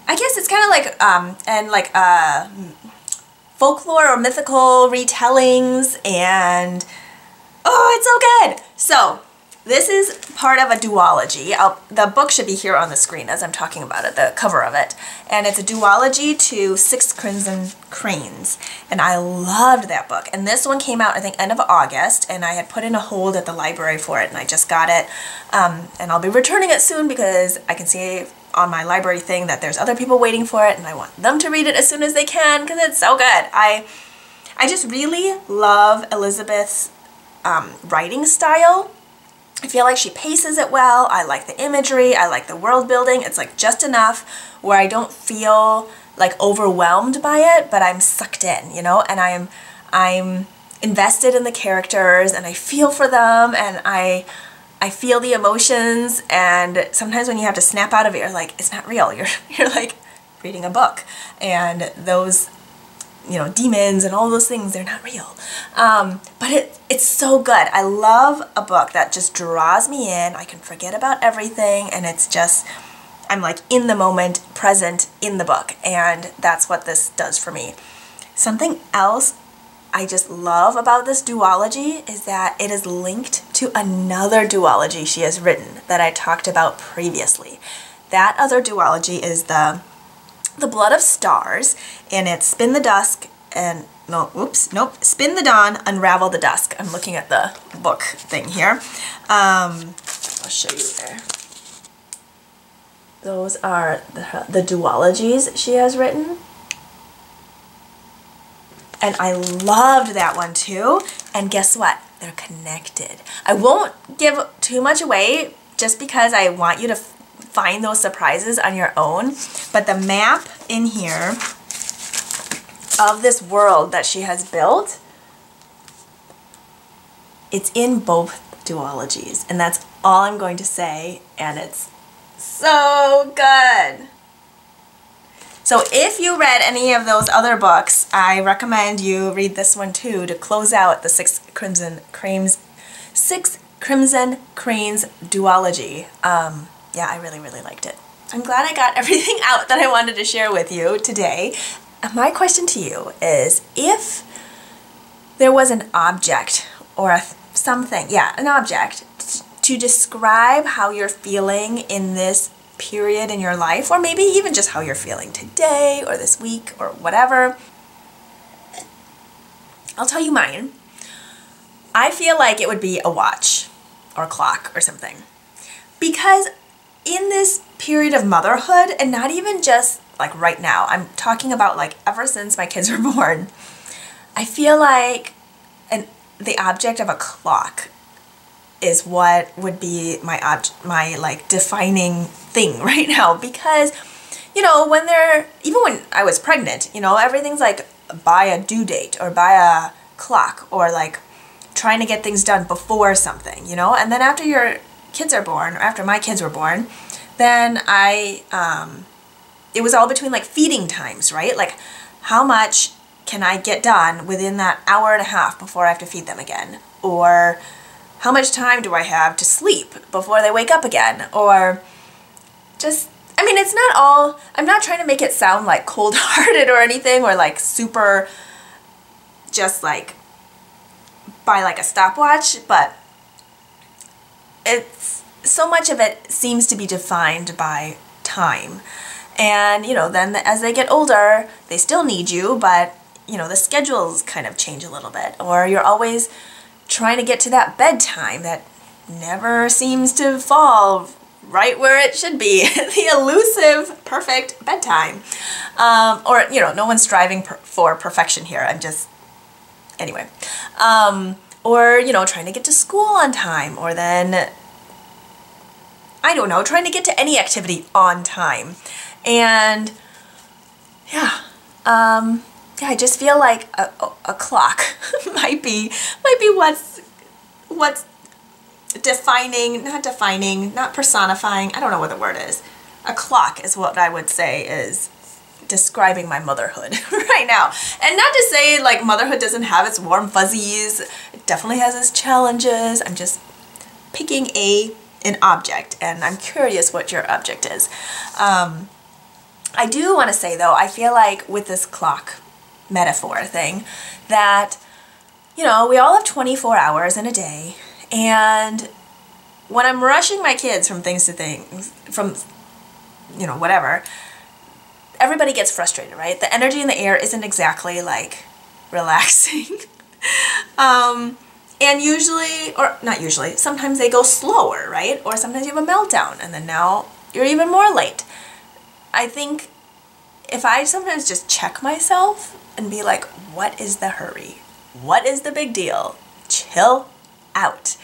I guess it's kind of like folklore or mythical retellings, and oh, it's so good. So this is part of a duology. The book should be here on the screen as I'm talking about it, the cover of it. And it's a duology to Six Crimson Cranes. And I loved that book. And this one came out, I think, end of August, and I had put in a hold at the library for it, and I just got it. And I'll be returning it soon because I can see on my library thing that there's other people waiting for it, and I want them to read it as soon as they can because it's so good. I just really love Elizabeth's writing style. I feel like she paces it well. I like the imagery. I like the world building. It's like just enough where I don't feel like overwhelmed by it, but I'm sucked in, you know, and I'm invested in the characters, and I feel for them, and I feel the emotions. And sometimes when you have to snap out of it, you're like, it's not real. You're like reading a book, and those, you know, demons and all those things, they're not real. But it's so good. I love a book that just draws me in. I can forget about everything, and it's just, I'm like in the moment, present in the book, and that's what this does for me. Something else I just love about this duology is that it is linked to another duology she has written that I talked about previously. That other duology is the Blood of Stars, and it's Spin the Dusk and Spin the Dawn, Unravel the Dusk. I'm looking at the book thing here. I'll show you there. Those are the duologies she has written. And I loved that one too. And guess what? They're connected. I won't give too much away just because I want you to find those surprises on your own. But the map in here of this world that she has built, it's in both duologies. And that's all I'm going to say. And it's so good. So if you read any of those other books, I recommend you read this one too to close out the Six Crimson Cranes duology. Yeah, I really, really liked it. I'm glad I got everything out that I wanted to share with you today. My question to you is, if there was an object or something, yeah, an object to describe how you're feeling in this period in your life, or maybe even just how you're feeling today or this week or whatever, I'll tell you mine. I feel like it would be a watch or a clock or something, because in this period of motherhood, and not even just like right now, I'm talking about like ever since my kids were born, I feel like the object of a clock is what would be my like defining thing right now. Because, you know, even when I was pregnant, you know, everything's like by a due date or by a clock, or like trying to get things done before something, you know. And then after your kids are born, or after my kids were born, then it was all between like feeding times, right? Like, how much can I get done within that hour and a half before I have to feed them again? Or how much time do I have to sleep before they wake up again? Or just, I mean, it's not all, I'm not trying to make it sound like cold-hearted or anything, or like super just like by like a stopwatch, but it's, so much of it seems to be defined by time. And, you know, then as they get older, they still need you, but, you know, the schedules kind of change a little bit, or you're always trying to get to that bedtime that never seems to fall right where it should be, the elusive perfect bedtime. Or, you know, no one's striving for perfection here. I'm just, anyway. Or, you know, trying to get to school on time, or then, I don't know, trying to get to any activity on time. And yeah, I just feel like a clock might be what's defining, not personifying, I don't know what the word is. A clock is what I would say is describing my motherhood right now. And not to say like motherhood doesn't have its warm fuzzies, it definitely has its challenges. I'm just picking an object, and I'm curious what your object is. I do want to say though, I feel like with this clock metaphor thing, that, you know, we all have 24 hours in a day, and when I'm rushing my kids from things to things, from, you know, whatever, everybody gets frustrated, right? The energy in the air isn't exactly like relaxing. And usually, or not usually, sometimes they go slower, right? Or sometimes you have a meltdown, and then now you're even more late. I think if I sometimes just check myself and be like, what is the hurry? What is the big deal? Chill out.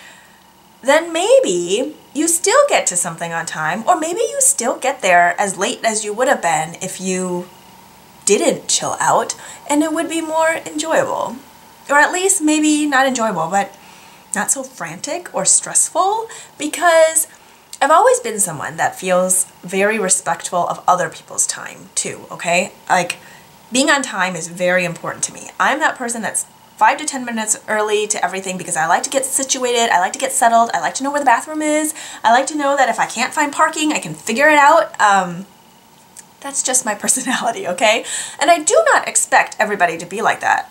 Then maybe you still get to something on time, or maybe you still get there as late as you would have been if you didn't chill out, and it would be more enjoyable. Or at least maybe not enjoyable, but not so frantic or stressful, because I've always been someone that feels very respectful of other people's time too, okay? Like, being on time is very important to me. I'm that person that's 5 to 10 minutes early to everything because I like to get situated, I like to get settled, I like to know where the bathroom is, I like to know that if I can't find parking, I can figure it out. That's just my personality, okay? And I do not expect everybody to be like that.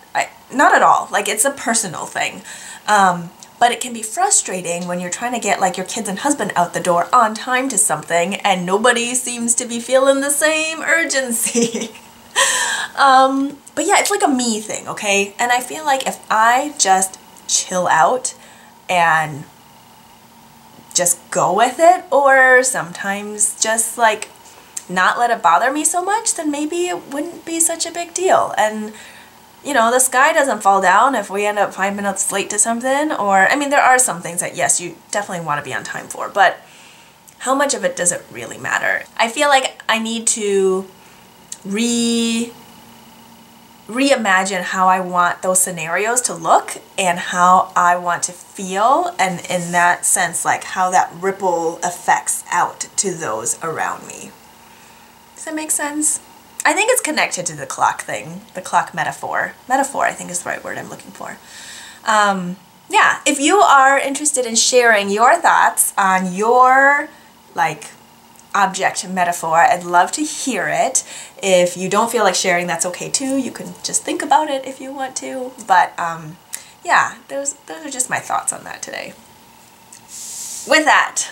Not at all. Like, it's a personal thing. But it can be frustrating when you're trying to get like your kids and husband out the door on time to something and nobody seems to be feeling the same urgency. But yeah, it's like a me thing, okay? And I feel like if I just chill out and just go with it, or sometimes just like not let it bother me so much, then maybe it wouldn't be such a big deal. And you know, the sky doesn't fall down if we end up 5 minutes late to something, or, I mean, there are some things that, yes, you definitely want to be on time for, but how much of it does it really matter? I feel like I need to reimagine how I want those scenarios to look and how I want to feel, and in that sense, like how that ripple affects out to those around me. Does that make sense? I think it's connected to the clock thing, the clock metaphor. Metaphor, I think, is the right word I'm looking for. Yeah, if you are interested in sharing your thoughts on your, like, object metaphor, I'd love to hear it. If you don't feel like sharing, that's okay too. You can just think about it if you want to. But, yeah, those are just my thoughts on that today. With that,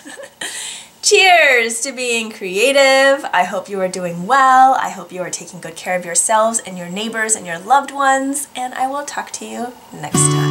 cheers to being creative. I hope you are doing well. I hope you are taking good care of yourselves and your neighbors and your loved ones. And I will talk to you next time.